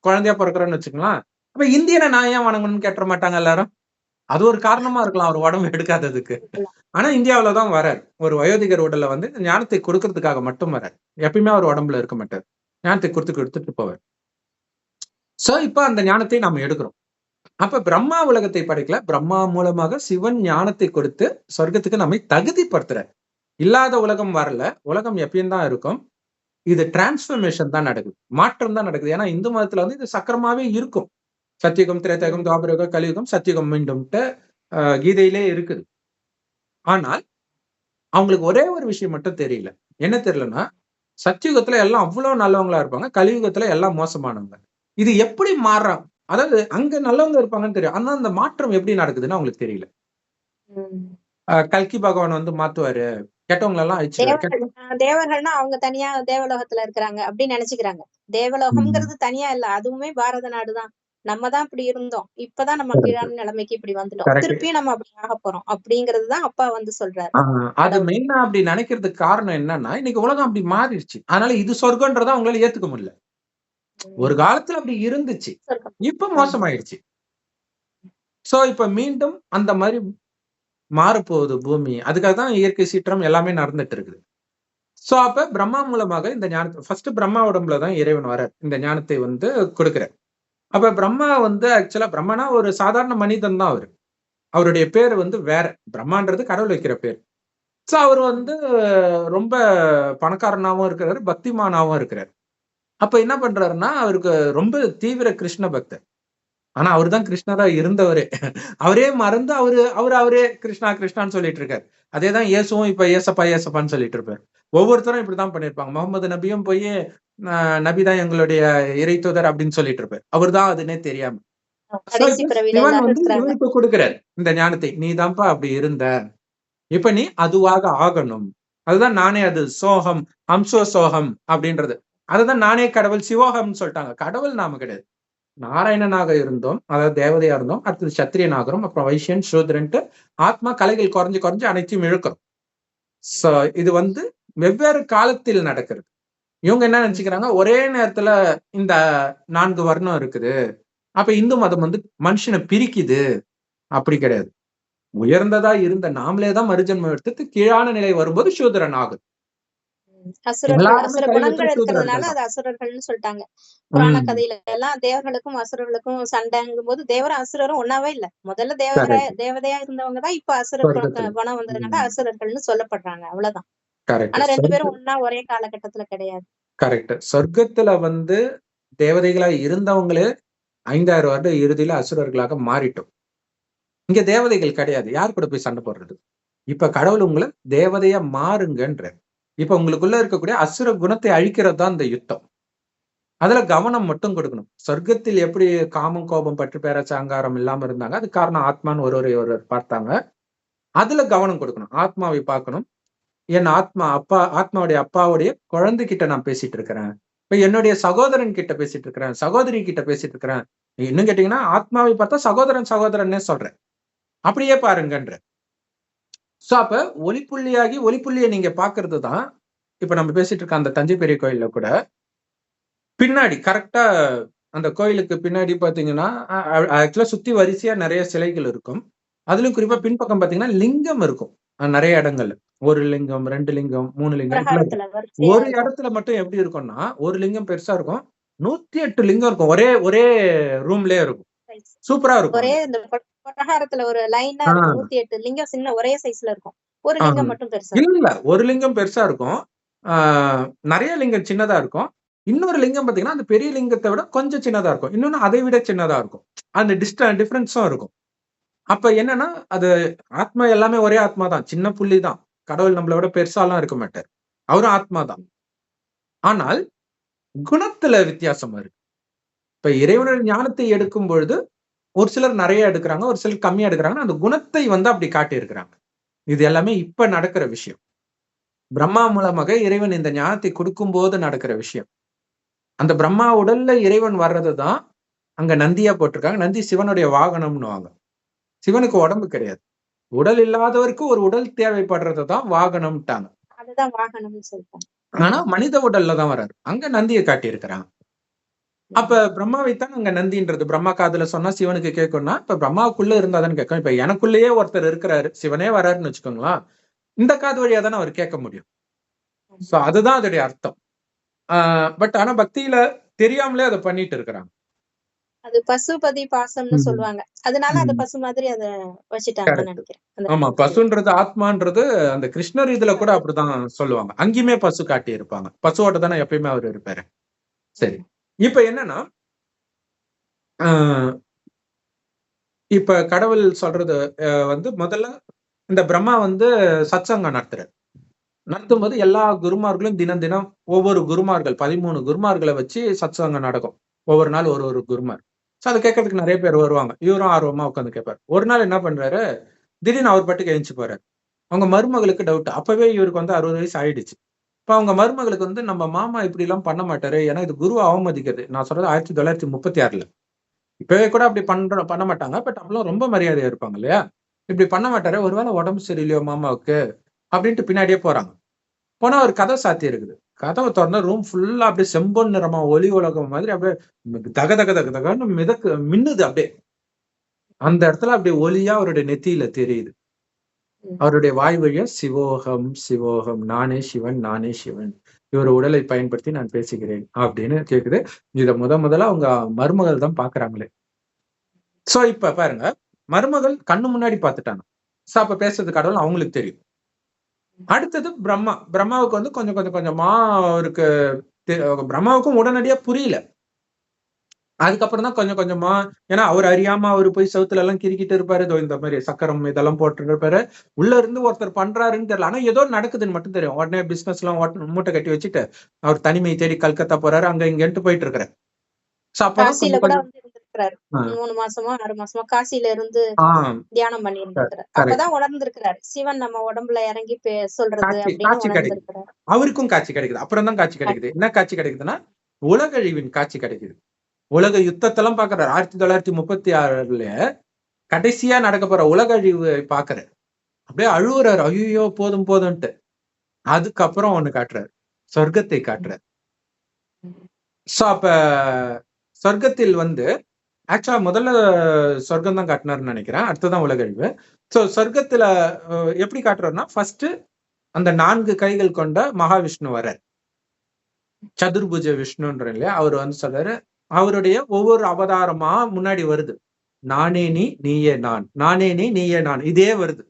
S1: குழந்தையா பிறக்கிறோன்னு வச்சுக்கலாம். அப்ப இந்தியனை நான் ஏன் வணங்கணும்னு கேட்ட மாட்டாங்க எல்லாரும். அது ஒரு காரணமா இருக்கலாம் அவர் உடம்பு எடுக்காததுக்கு. ஆனா இந்தியாவிலதான் வராரு. ஒரு வயோதிகர் உடல்ல வந்து ஞானத்தை கொடுக்கறதுக்காக மட்டும் வராரு. எப்பயுமே அவர் உடம்புல இருக்க மாட்டார். ஞானத்தை கொடுத்துட்டு போவார். சோ இப்ப அந்த ஞானத்தை நாம எடுக்கிறோம். அப்ப பிரம்மா உலகத்தை படைக்கல. பிரம்மா மூலமாக சிவன் ஞானத்தை கொடுத்து சொர்க்கத்துக்கு நம்மை தகுதிப்படுத்துற. இல்லாத உலகம் வரல. உலகம் எப்பயும் தான் இருக்கும். இது டிரான்ஸ்பர்மேஷன் தான் நடக்குது. மாற்றம் தான் நடக்குது. ஏன்னா இந்து மதத்துல வந்து இது சக்கரமாவே இருக்கும். சத்தியுகம், திரேதாயுகம், துவாபரயுகம், கலியுகம், சத்தியுகம் மீண்டும்ட்டு கீதையிலே இருக்குது. ஆனால் அவங்களுக்கு ஒரே ஒரு விஷயம் மட்டும் தெரியல. என்ன தெரியலன்னா, சத்தியுகத்துல எல்லாம் அவ்வளவு நல்லவங்களா இருப்பாங்க, கலியுகத்துல எல்லாம் மோசமானவங்க. இது எப்படி மாறுறாங்க? அதாவது அங்க நல்லவங்க இருப்பாங்கன்னு தெரியும். ஆனா அந்த மாற்றம் எப்படி நடக்குதுன்னு அவங்களுக்கு தெரியல. கல்கி பகவான் வந்து மாத்துவாரு, கெட்டவங்க எல்லாம் அழிச்சிருவாரு.
S2: தேவர்கள்னா அவங்க தனியா தேவலோகத்துல இருக்கிறாங்க அப்படின்னு நினைச்சுக்கிறாங்க. தேவலோகம்ங்கிறது தனியா இல்ல, அதுவுமே பாரத நாடுதான். நம்ம தான் இப்படி இருந்தோம், இப்பதான் நம்ம கீழான நிலைமைக்கு இப்படி வந்துட்டோம், திருப்பியும் நம்ம அப்படி ஆக போறோம் அப்படிங்கறதுதான் அப்பா வந்து சொல்றாரு.
S1: அது மெயினா அப்படி நினைக்கிறதுக்கு காரணம் என்னன்னா, இன்னைக்கு உலகம் அப்படி மாறிடுச்சு. அதனால இது சொர்க்கம்ன்றத அவங்களால ஏத்துக்க முடியல. ஒரு காலத்துல அப்படி இருந்துச்சு, இப்ப மோசமாயிடுச்சு. சோ இப்ப மீண்டும் அந்த மாதிரி மாறப்போகுது பூமி. அதுக்காக தான் இயற்கை சீற்றம் எல்லாமே நடந்துட்டு இருக்குது. சோ அப்ப பிரம்மா மூலமாக இந்த ஞானத்தை ஃபர்ஸ்ட் பிரம்மா உடம்புலதான் இறைவன் வரார், இந்த ஞானத்தை வந்து கொடுக்கிறார். அப்ப பிரம்மா வந்து ஆக்சுவலா பிரம்மனா ஒரு சாதாரண மனிதன் தான் அவரு. அவருடைய பேர் வந்து வேற. பிரம்மான்றது கடவுள் வைக்கிற பேர். சோ அவர் வந்து ரொம்ப பணக்காரனாவும் இருக்கிறாரு, பக்திமானாவும் இருக்கிறார். அப்ப என்ன பண்றாருன்னா, அவருக்கு ரொம்ப தீவிர கிருஷ்ண பக்தர். ஆனா அவர் தான் கிருஷ்ணரா இருந்தவரே. அவரே மறந்து அவரே கிருஷ்ணா கிருஷ்ணான்னு சொல்லிட்டு இருக்காரு. அதேதான் இயேசுவும் இப்ப ஏசப்பான்னு சொல்லிட்டு இருப்பாரு. ஒவ்வொருத்தரும் இப்படிதான் பண்ணிருப்பாங்க. முகமது நபியும் போய் நபிதான் எங்களுடைய இறை தூதர் அப்படின்னு சொல்லிட்டு இருப்பாரு. அவர் தான் அதுன்னே தெரியாம. சிவன் வந்து இவனுக்கு கொடுக்கிறார் இந்த ஞானத்தை. நீ தான்ப்பா அப்படி இருந்த, இப்ப நீ அதுவாக ஆகணும். அதுதான் நானே அது சோகம், அம்சோ சோகம் அப்படின்றது. அதுதான் நானே கடவுள், சிவோகம்னு சொல்லிட்டாங்க. கடவுள் நாம கிடையாது. நாராயணனாக இருந்தோம், அதாவது தேவதையா இருந்தோம். அடுத்தது சத்திரியனாகிறோம், அப்புறம் வைசியன், சூத்ரன்ட்டு ஆத்மா கலைகள் குறைஞ்சு அனைத்தையும் இழுக்கிறோம். சோ இது வந்து வெவ்வேறு காலத்தில் நடக்கிறது. இவங்க என்ன நினைச்சுக்கிறாங்க, ஒரே நேரத்துல இந்த 4 வர்ணம் இருக்குது, அப்ப இந்து மதம் வந்து மனுஷனை பிரிக்குது, அப்படி கிடையாது. உயர்ந்ததா இருந்த நாமளேதான் மறுஜன்மம் எடுத்து கீழான நிலை வரும்போது சூத்திரன் ஆகுது.
S2: அசுரர்கள்,
S1: எல்லாருமே
S2: அசுர குணங்கள்
S1: கலியுகத்துல
S2: இருக்கிறதுனால
S1: சூத்திரர்கள்
S2: அது
S1: தான்.
S2: அசுரர்கள்னு சொல்லிட்டாங்க. புராண
S1: ம்.
S2: கதையில எல்லாம் தேவர்களுக்கும் அசுரர்களுக்கும் சண்டைங்கும் போது தேவரும் அசுரரும் ஒன்னாவே இல்ல. முதல்ல
S1: கரெக்ட்.
S2: தேவதையா இருந்தவங்க தான் இப்ப அசுர
S1: சொர்க்கத்துல.
S2: குணம் வந்ததுனால
S1: ம்.
S2: அசுரர்கள்னு சொல்லப்படுறாங்க. அவ்வளவுதான்.
S1: கரெக்ட்.
S2: ஆனா 2 பேரும் ஒன்னா ஒரே காலகட்டத்துல கிடையாது.
S1: கரெக்ட். சொர்க்கத்துல வந்து தேவதைகளா இருந்தவங்களே 5000 வருட இறுதியில அசுரர்களாக மாறிட்டோம். இங்க தேவதைகள் கிடையாது. யார் கூட போய் சண்டை போடுறது? இப்ப கடவுள் உங்கள தேவதையா மாறுங்கன்றார். இப்ப உங்களுக்குள்ள இருக்கக்கூடிய அசுர குணத்தை அழிக்கிறது தான் இந்த யுத்தம். அதுல கவனம் மட்டும் கொடுக்கணும். சொர்க்கத்தில் எப்படி காமம், கோபம், பற்று, பேராசை, அகங்காரம் இல்லாம இருந்தாங்க. அது காரணம் ஆத்மான்னு ஒருவர் பார்த்தாங்க. அதுல கவனம் கொடுக்கணும். ஆத்மாவை பார்க்கணும். என் ஆத்மாவுடைய அப்பாவுடைய குழந்தைகிட்ட நான் பேசிட்டு இருக்கிறேன். இப்ப என்னுடைய சகோதரன் கிட்ட பேசிட்டு இருக்கிறேன். சகோதரி கிட்ட பேசிட்டு இருக்கிறேன். இன்னும் கேட்டீங்கன்னா ஆத்மாவை பார்த்தா சகோதரன்னே சொல்றேன். அப்படியே பாருங்கன்ற. சோ அப்ப ஒளிப்புள்ளியாகி ஒளிப்புள்ளியை நீங்க பாக்குறது தான் இப்ப நம்ம பேசிட்டு இருக்க அந்த தஞ்சை பெரிய கோயில்ல கூட பின்னாடி கரெக்டா அந்த கோயிலுக்கு பின்னாடி பாத்தீங்கன்னா ஆக்சுவலா சுத்தி வரிசையா நிறைய சிலைகள் இருக்கும். அதுலயும் குறிப்பா பின்பக்கம் பாத்தீங்கன்னா லிங்கம் இருக்கும். நிறைய இடங்கள்ல 1 லிங்கம், 2 லிங்கம், 3 லிங்கம் ஒரு இடத்துல மட்டும் எப்படி இருக்கும்னா ஒரு லிங்கம் பெருசா இருக்கும். 108 லிங்கம் இருக்கும். ஒரே ரூம்லயே இருக்கும். சூப்பரா இருக்கும்.
S2: ஒரே இந்த கொட்டகாரத்துல ஒரு லைனா இருக்கும். 108 லிங்கம் சின்ன ஒரே சைஸ்ல இருக்கும். ஒரு லிங்கம் மட்டும் பெருசா
S1: இல்ல ஒரு லிங்கம் பெருசா இருக்கும். நிறைய லிங்கம் சின்னதா இருக்கும். இன்னொரு லிங்கம் பாத்தீங்கன்னா அந்த பெரிய லிங்கத்தை விட கொஞ்சம் சின்னதா இருக்கும். இன்னொன்னு அதை விட சின்னதா இருக்கும். அந்த டிஃபரன்ஸும் இருக்கும். அப்ப என்னன்னா அது ஆத்மா எல்லாமே ஒரே ஆத்மா தான். சின்ன புள்ளி தான். கடவுள் நம்மளை விட பெருசாலாம் இருக்க மாட்டார். அவரும் ஆத்மா தான். ஆனால் குணத்துல வித்தியாசம் இருக்கு. இப்ப இறைவனுடைய ஞானத்தை எடுக்கும் பொழுது ஒரு சிலர் நிறைய எடுக்கிறாங்க, ஒரு சிலர் கம்மியா எடுக்கிறாங்க. அந்த குணத்தை வந்து அப்படி காட்டி இருக்கிறாங்க. இது எல்லாமே இப்ப நடக்கிற விஷயம். பிரம்மா மூலமாக இறைவன் இந்த ஞானத்தை கொடுக்கும் போது நடக்கிற விஷயம். அந்த பிரம்மா உடல்ல இறைவன் வர்றதுதான் அங்க நந்தியா போட்டிருக்காங்க. நந்தி சிவனுடைய வாகனம்னுவாங்க. சிவனுக்கு உடம்பு கிடையாது. உடல் இல்லாதவருக்கு ஒரு உடல் தேவைப்படுறதுதான் வாகனம்ட்டாங்க.
S2: அதுதான் வாகனம்னு சொல்றாங்க.
S1: ஆனா மனித உடல்ல தான் வர்றாரு. அங்க நந்தியை காட்டி இருக்கிறாங்க. அப்ப பிரம்மாவைத்தான் அங்க நந்தின்றது. பிரம்மா காதுல சொன்னா சிவனுக்கு கேட்கும்னா இப்ப பிரம்மாவுக்குள்ள இருந்தாதான்னு கேட்கும். இப்ப எனக்குள்ளேயே ஒருத்தர் இருக்கிறாரு, சிவனே வர்றாருன்னு வச்சுக்கோங்களா, இந்த காது வழியா தானே அவர் கேட்க முடியும். சோ அதுதான் அதோடைய அர்த்தம். பட் ஆனா பக்தியில தெரியாமலே அதை பண்ணிட்டு இருக்கிறாங்க.
S2: அது பசுபதி பாசம்னு சொல்லுவாங்க. அதனால அந்த பசு மாதிரி அத வச்சிட்டாங்கன்னு நினைக்கிறேன்.
S1: ஆமா, பசுன்றது ஆத்மான்றது அந்த கிருஷ்ணர் இதுல கூட அப்படிதான் சொல்லுவாங்க. அங்கேயுமே பசு காட்டி இருப்பாங்க. பசுவோட தானே எப்பயுமே அவர் இருப்பாரு. சரி, இப்ப என்னன்னா இப்ப கடவுள் சொல்றது வந்து முதல்ல இந்த பிரம்மா வந்து சத்சங்கம் நடத்தும் போது எல்லா குருமார்களும் தினம் தினம் ஒவ்வொரு குருமார்கள் 13 குருமார்களை வச்சு சத்சங்கம் நடக்கும். ஒவ்வொரு நாள் ஒரு குருமார். சோ அதை கேட்கறதுக்கு நிறைய பேர் வருவாங்க. இவரும் ஆர்வமா உட்காந்து கேட்பாரு. ஒரு நாள் என்ன பண்றாரு, திடீர்னு அவர் பாட்டுக்கு எழுந்து போறாரு. அவங்க மருமகளுக்கு டவுட். அப்பவே இவருக்கு வந்து 60 வயசு ஆயிடுச்சு. இப்ப அவங்க மருமகளுக்கு வந்து நம்ம மாமா இப்படி எல்லாம் பண்ண மாட்டாரு. ஏன்னா இது குரு அவமதிக்கிறது. நான் சொல்றது 1936ல. இப்பவே கூட அப்படி பண்ண மாட்டாங்க. பட் அப்பெல்லாம் ரொம்ப மரியாதையா இருப்பாங்க இல்லையா? இப்படி பண்ண மாட்டாரு. ஒருவேளை உடம்பு சரியில்லையோ மாமாவுக்கு அப்படின்ட்டு பின்னாடியே போறாங்க. போனா ஒரு கதை சாத்தி இருக்குது. கதவை திறந்தா ரூம் ஃபுல்லா அப்படியே செம்பொன் நிறமா ஒளி உலகம் மாதிரி அப்படியே தக தக தக தகன்னு மின்னுது. அப்படியே அந்த இடத்துல அப்படியே ஒளியா அவருடைய நெத்தியில தெரியுது. அவருடைய வாய் வழியா சிவோகம் சிவோகம், நானே சிவன் நானே சிவன், இவர் உடலை பயன்படுத்தி நான் பேசுகிறேன் அப்படின்னு கேக்குது. இத முதல்ல அவங்க மருமகள் தான் பாக்குறாங்களே. சோ இப்ப பாருங்க, மருமகள் கண்ணு முன்னாடி பாத்துட்டாங்க. சோ அப்ப பேசுறது கடவுள் அவங்களுக்கு தெரியும். அடுத்தது பிரம்மாவுக்கு வந்து கொஞ்சம் கொஞ்சமா அவருக்கு பிரம்மாவுக்கும் உடனடியா புரியல. அதுக்கப்புறம் தான் கொஞ்சம் கொஞ்சமா, ஏன்னா அவர் அறியாம அவரு போய் செவுத்துல எல்லாம் கிறுக்கிட்டு இருப்பாரு. இந்த மாதிரி சக்கரம் இதெல்லாம் போட்டு இருப்பாரு. உள்ள இருந்து ஒருத்தர் பண்றாருன்னு தெரியல. ஆனா ஏதோ நடக்குதுன்னு மட்டும் தெரியும். உடனே பிசினஸ் எல்லாம் மூட்டை கட்டி வச்சுட்டு அவர் தனிமை தேடி கல்கத்தா போறாரு. அங்க இங்கன்ட்டு போயிட்டு இருக்கிறாரு.
S2: காசியில கூட வந்து இருந்திருக்கிறாரு. 3 மாசமா 6 மாசமா காசியில இருந்து தியானம் பண்ணி இருந்திருக்கிறாரு. அப்பதான் உணர்ந்திருக்கிறாரு சிவன் நம்ம உடம்புல இறங்கி சொல்றது அப்படின்னு உணர்ந்திருக்கிறாரு.
S1: அவருக்கும் காட்சி கிடைக்குது. அப்புறம் தான் காட்சி கிடைக்குது. என்ன காட்சி கிடைக்குதுன்னா உலகழிவின் காட்சி கிடைக்குது. உலக யுத்தத்தெல்லாம் பாக்குறாரு. 1936ல கடைசியா நடக்க போற உலக அழிவு பாக்குறாரு. அப்படியே அழுவுறாரு. ஐயோ போதும் போதும்ட்டு. அதுக்கப்புறம் ஒண்ணு காட்டுறாரு, சொர்க்கத்தை காட்டுறாரு. சோ அப்ப சொர்க்கத்தில் வந்து ஆக்சுவலா முதல்ல சொர்க்கம் தான் காட்டினாருன்னு நினைக்கிறேன். அடுத்ததான் உலகழிவு. சோ சொர்க்கத்துல எப்படி காட்டுறாருன்னா, ஃபர்ஸ்ட் அந்த 4 கைகள் கொண்ட மகாவிஷ்ணு வரார். சதுர்புஜ விஷ்ணுன்ற இல்லையா, அவர் வந்து சொல்றாரு, அவருடைய ஒவ்வொரு அவதாரமா முன்னாடி வருது. நானே நீ, நீயே நான், நானே நீ, நீயே நான், இதே வருது.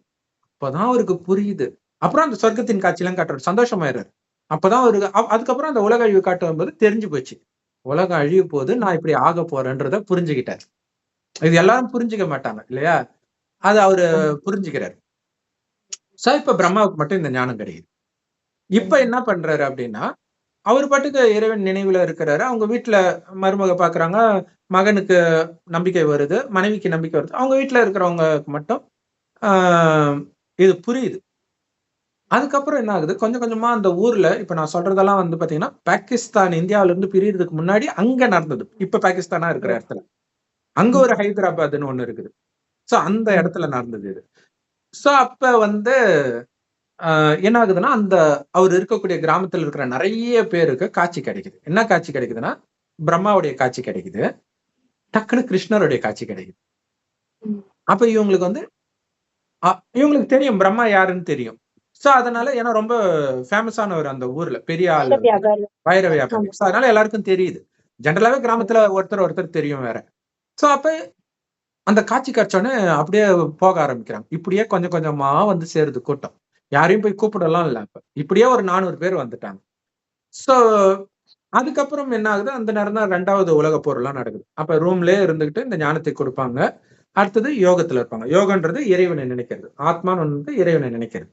S1: அப்பதான் அவருக்கு புரியுது. அப்புறம் அந்த சொர்க்கத்தின் காட்சியெல்லாம் காட்டுறாரு, சந்தோஷமாயிறாரு. அப்பதான் அவருக்கு அதுக்கப்புறம் அந்த உலக அழிவு காட்டும் போது தெரிஞ்சு போச்சு, உலகம் அழிவு போது நான் இப்படி ஆக போறேன்றத புரிஞ்சுக்கிட்டார். இது எல்லாரும் புரிஞ்சுக்க மாட்டாங்க இல்லையா, அது அவரு புரிஞ்சுக்கிறாரு. சோ இப்ப பிரம்மாவுக்கு மட்டும் இந்த ஞானம் கிடைக்குது. இப்ப என்ன பண்றாரு அப்படின்னா, அவர் பாட்டுக்கு இறைவன் நினைவுல இருக்கிறாரு. அவங்க வீட்டுல மருமக பாக்குறாங்க, மகனுக்கு நம்பிக்கை வருது, மனைவிக்கு நம்பிக்கை வருது. அவங்க வீட்டுல இருக்கிறவங்களுக்கு மட்டும் இது புரியுது. அதுக்கப்புறம் என்ன ஆகுது, கொஞ்சம் கொஞ்சமா அந்த ஊர்ல இப்ப நான் சொல்றதெல்லாம் வந்து பாத்தீங்கன்னா பாகிஸ்தான் இந்தியாவில இருந்து பிரியறதுக்கு முன்னாடி அங்க நடந்தது. இப்ப பாகிஸ்தானா இருக்கிற இடத்துல அங்க ஒரு ஹைதராபாத்னு ஒண்ணு இருக்குது. சோ அந்த இடத்துல நடந்தது இது. சோ அப்ப வந்து என்ன ஆகுதுன்னா, அந்த அவர் இருக்கக்கூடிய கிராமத்துல இருக்கிற நிறைய பேருக்கு காட்சி கிடைக்குது. என்ன காட்சி கிடைக்குதுன்னா, பிரம்மாவுடைய காட்சி கிடைக்குது, டக்குனு கிருஷ்ணருடைய காட்சி கிடைக்குது. அப்ப இவங்களுக்கு வந்து இவங்களுக்கு தெரியும் பிரம்மா யாருன்னு தெரியும். சோ அதனால ஏன்னா ரொம்ப ஃபேமஸானவர் அந்த ஊர்ல, பெரிய ஆள், வைர வியாபாரி. சோ அதனால எல்லாருக்கும் தெரியுது. ஜெனரலாவே கிராமத்துல ஒருத்தர் தெரியும் வேற. சோ அப்ப அந்த காட்சி கிடைச்சோடனே அப்படியே போக ஆரம்பிக்கிறாங்க. இப்படியே கொஞ்சம் கொஞ்சமா வந்து சேருது கூட்டம். யாரையும் போய் கூப்பிடலாம் இல்ல. அப்ப இப்படியே ஒரு 400 பேர் வந்துட்டாங்க. சோ அதுக்கப்புறம் என்ன ஆகுது, அந்த நேரம் தான் 2வது உலகப் போர் எல்லாம் நடக்குது. அப்ப ரூம்லயே இருந்துகிட்டு இந்த ஞானத்தை கொடுப்பாங்க. அடுத்தது யோகத்துல இருப்பாங்க. யோகன்றது இறைவனை நினைக்கிறது, ஆத்மான்னு வந்து இறைவனை நினைக்கிறது.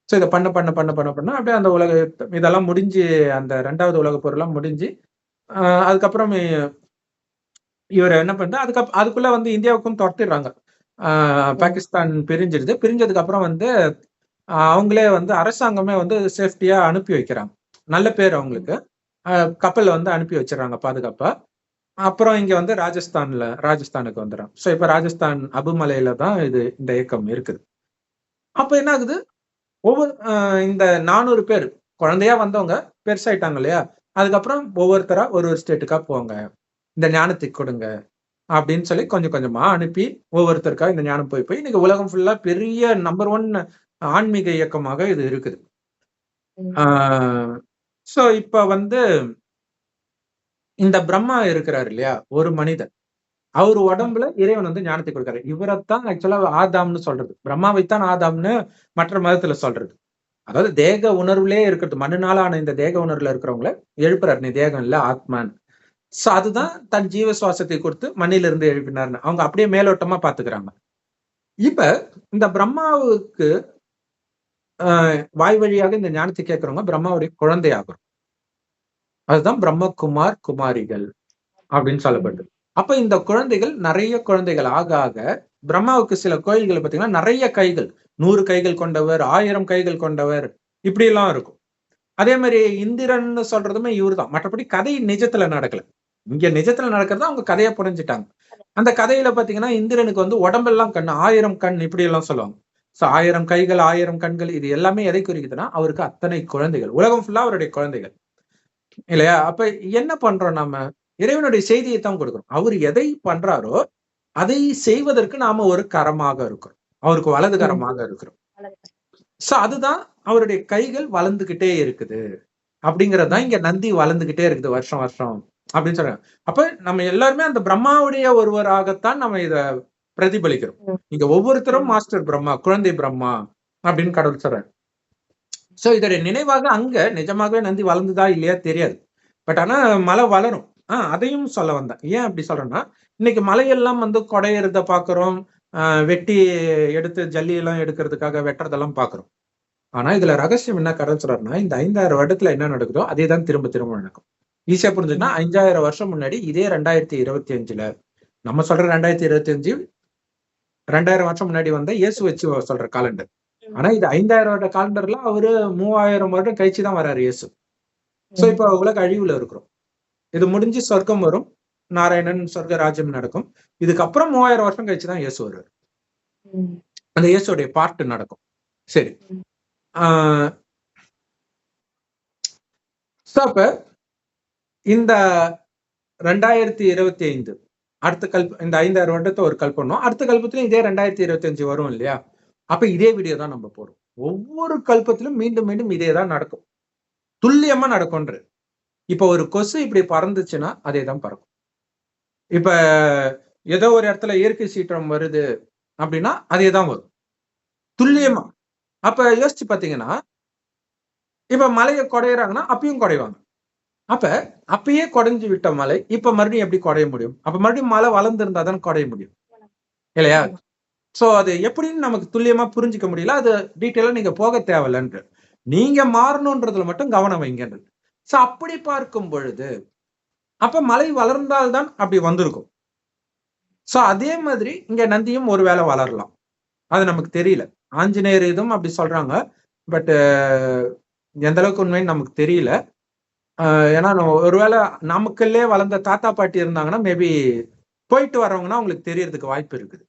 S1: சோ இதை பண்ண பண்ண பண்ண பண்ண பண்ண அப்படியே அந்த உலக இதெல்லாம் முடிஞ்சு, அந்த 2வது உலகப் போர் எல்லாம் முடிஞ்சு அதுக்கப்புறம் இவர் என்ன பண்றாரு, அதுக்குள்ள வந்து இந்தியாவுக்கும் துரத்திடுறாங்க. பாகிஸ்தான் பிரிஞ்சிருது. பிரிஞ்சதுக்கு அப்புறம் வந்து அவங்களே வந்து அரசாங்கமே வந்து சேஃப்டியா அனுப்பி வைக்கிறாங்க. நல்ல பேர் அவங்களுக்கு. கப்பல்ல வந்து அனுப்பி வச்சிடறாங்க பாதுகாப்பா. அப்புறம் இங்க வந்து ராஜஸ்தானுக்கு வந்துடுறாங்க. சோ இப்ப ராஜஸ்தான் அபுமலையில தான் இந்த இயக்கம் இருக்குது. அப்ப என்ன ஆகுது, ஒவ்வொரு இந்த 400 பேர் குழந்தையா வந்தவங்க பெருசாயிட்டாங்க இல்லையா, அதுக்கப்புறம் ஒவ்வொருத்தரா ஒரு ஸ்டேட்டுக்கா போங்க, இந்த ஞானத்தை கொடுங்க அப்படின்னு சொல்லி கொஞ்சம் கொஞ்சமா அனுப்பி ஒவ்வொருத்தருக்கா இந்த ஞானம் போய் போய் இன்னைக்கு உலகம் ஃபுல்லா பெரிய நம்பர் 1 ஆன்மீக இயக்கமாக இது இருக்குது. சோ இப்ப வந்து இந்த பிரம்மா இருக்கிறாரு இல்லையா, ஒரு மனிதன், அவர் உடம்புல இறைவன் வந்து ஞானத்தை கொடுக்கிறாரு. இவரைத்தான் ஆக்சுவலா ஆதாம்னு சொல்றது. பிரம்மாவைத்தான் ஆதாம்னு மற்ற மதத்துல சொல்றது. அதாவது தேக உணர்வுலே இருக்கிறது, மண்ணுனால ஆன இந்த தேக உணர்வுல இருக்கிறவங்கள எழுப்புறாரு, நீ தேகம் இல்ல ஆத்மான்னு. சோ அதுதான் தன் ஜீவ சுவாசத்தை கொடுத்து மண்ணிலிருந்து எழுப்பினார்னு அவங்க அப்படியே மேலோட்டமா பாத்துக்கிறாங்க. இப்ப இந்த பிரம்மாவுக்கு வாய் வழியாக இந்த ஞானத்தை கேட்கிறவங்க பிரம்மாவுடைய குழந்தை ஆகும். அதுதான் பிரம்மகுமார் குமாரிகள் அப்படின்னு சொல்லப்படுது. அப்ப இந்த குழந்தைகள் நிறைய குழந்தைகள் ஆக ஆக பிரம்மாவுக்கு சில கோயில்கள் பாத்தீங்கன்னா நிறைய கைகள், 100 கைகள் கொண்டவர், 1000 கைகள் கொண்டவர், இப்படி எல்லாம் இருக்கும். அதே மாதிரி இந்திரன் சொல்றதுமே இவரு தான். மற்றபடி கதை நிஜத்துல நடக்கல. இங்க நிஜத்துல நடக்கிறத அவங்க கதையா புரிஞ்சுட்டாங்க. அந்த கதையில பாத்தீங்கன்னா இந்திரனுக்கு வந்து உடம்பெல்லாம் கண், 1000 கண், இப்படி எல்லாம் சொல்லுவாங்க. சோ 1000 கைகள், 1000 கண்கள், இது எல்லாமே எதை குறிக்குதுன்னா அவருக்கு அத்தனை குழந்தைகள், உலகம் ஃபுல்லா அவருடைய குழந்தைகள் இல்லையா. அப்ப என்ன பண்றோம், நாம இறைவனுடைய செய்தியை தான் கொடுக்கிறோம். அவர் எதை பண்றாரோ அதை செய்வதற்கு நாம ஒரு கரமாக இருக்கிறோம், அவருக்கு வலது கரமாக இருக்கிறோம். சோ அதுதான் அவருடைய கைகள் வளர்ந்துகிட்டே இருக்குது அப்படிங்கறதுதான் இங்க நந்தி வளர்ந்துகிட்டே இருக்குது வருஷம் வருஷம் அப்படின்னு சொல்றாங்க. அப்ப நம்ம எல்லாருமே அந்த பிரம்மாவுடைய ஒருவராகத்தான் நம்ம இத பிரதிபலிக்கிறோம். இங்க ஒவ்வொருத்தரும் மாஸ்டர் பிரம்மா, குழந்தை பிரம்மா அப்படின்னு கடவுள் சொல்றாரு. சோ இதோடைய நினைவாக அங்க நிஜமாகவே நந்தி வளர்ந்துதா இல்லையா தெரியாது. பட் ஆனா மலை வளரும். அதையும் சொல்ல வந்தேன். ஏன் அப்படி சொல்றேன்னா, இன்னைக்கு மலையெல்லாம் வந்து கொடையறத பாக்குறோம், வெட்டி எடுத்து ஜல்லி எல்லாம் எடுக்கிறதுக்காக வெட்டுறதெல்லாம் பாக்குறோம். ஆனா இதுல ரகசியம் என்ன கடவுள் சொல்றாருன்னா, இந்த 5000 வருடத்துல என்ன நடக்குதோ அதே தான் திரும்ப திரும்ப நடக்கும். ஈஸியா புரிஞ்சுன்னா, 5000 வருஷம் முன்னாடி இதே 2025ல நம்ம சொல்ற 2025 2000 வருஷம் முன்னாடி வந்த இயேசு வச்சு சொல்ற காலண்டர். ஆனா இது 5000 வருட காலண்டர்ல அவரு 3000 வருடம் கழிச்சுதான் வர்றாரு இயேசு. சோ இப்ப உலக அழிவுல இருக்கிறோம். இது முடிஞ்சு சொர்க்கம் வரும், நாராயணன் சொர்க்க ராஜ்யம் நடக்கும். இதுக்கப்புறம் 3000 வருஷம் கழிச்சுதான் இயேசு வருவார். அந்த இயேசுடைய பார்ட் நடக்கும். சரி, அப்ப இந்த 2025 அடுத்த இந்த 5000 வருடத்தை ஒரு கல்பம், அடுத்த கல்பத்திலும் இதே 2025 வரும் இல்லையா? அப்ப இதே வீடியோ தான் நம்ம போடுறோம். ஒவ்வொரு கல்பத்திலும் மீண்டும் மீண்டும் இதே தான் நடக்கும். துல்லியமா நடக்கும்ன்ற. இப்ப ஒரு கொசு இப்படி பறந்துச்சுன்னா அதே தான் பறக்கும். இப்ப ஏதோ ஒரு இடத்துல இயற்கை சீற்றம் வருது அப்படின்னா அதே தான் வரும், துல்லியமா. அப்ப யோசிச்சு பாத்தீங்கன்னா, இப்ப மலையை குடையறாங்கன்னா அப்பயும் குடைவாங்க. அப்ப அப்பயே குடைஞ்சு விட்ட மலை இப்ப மறுபடியும் எப்படி குடைய முடியும்? அப்ப மறுபடியும் மலை வளர்ந்திருந்தா தானே குடைய முடியும் இல்லையா? சோ அது எப்படின்னு நமக்கு துல்லியமா புரிஞ்சுக்க முடியல. அது டீட்டெயிலா நீங்க போக தேவையில்லைன்ற. நீங்க மாறணும்ன்றதுல மட்டும் கவனம் வைங்கன்றது. சோ அப்படி பார்க்கும் பொழுது அப்ப மலை வளர்ந்தால்தான் அப்படி வந்திருக்கும். சோ அதே மாதிரி இங்க நந்தியும் ஒருவேளை வளரலாம், அது நமக்கு தெரியல. ஆஞ்சநேயர் இதுவும் அப்படி சொல்றாங்க, பட் எந்த அளவுக்கு உண்மைன்னு நமக்கு தெரியல. ஏன்னா ஒருவேளை நமக்குள்ளே வளர்ந்த தாத்தா பாட்டி இருந்தாங்கன்னா மேபி போயிட்டு வர்றவங்கன்னா அவங்களுக்கு தெரியறதுக்கு வாய்ப்பு இருக்குது,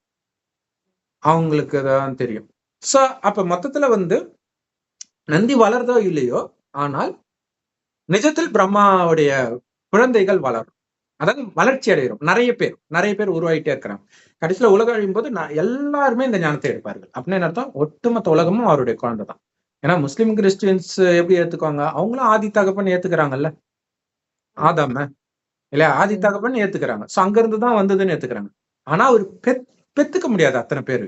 S1: அவங்களுக்கு தான் தெரியும். சோ அப்ப மொத்தத்துல நந்தி வளர்தோ இல்லையோ, ஆனால் நிஜத்தில் பிரம்மாவுடைய குழந்தைகள் வளரும், அதாவது வளர்ச்சி அடைகிறோம். நிறைய பேர் உருவாகிட்டே இருக்கிறாங்க. கடைசியில உலகம் அழியும் போது எல்லாருமே இந்த ஞானத்தை எடுப்பார்கள். அப்படின்னு அர்த்தம் ஒட்டுமொத்த உலகமும் அவருடைய குழந்தை தான். ஏன்னா முஸ்லிம் கிறிஸ்டியன்ஸ் எப்படி ஏத்துக்குவாங்க? அவங்களும் ஆதி தகப்பன் ஏத்துக்கிறாங்கல்ல, ஆதாம இல்லையா? ஆதி தகப்பன் ஏத்துக்கிறாங்க. சோ அங்க இருந்துதான் வந்ததுன்னு ஏத்துக்கிறாங்க. ஆனா அவர் பெத்துக்க முடியாது அத்தனை பேரு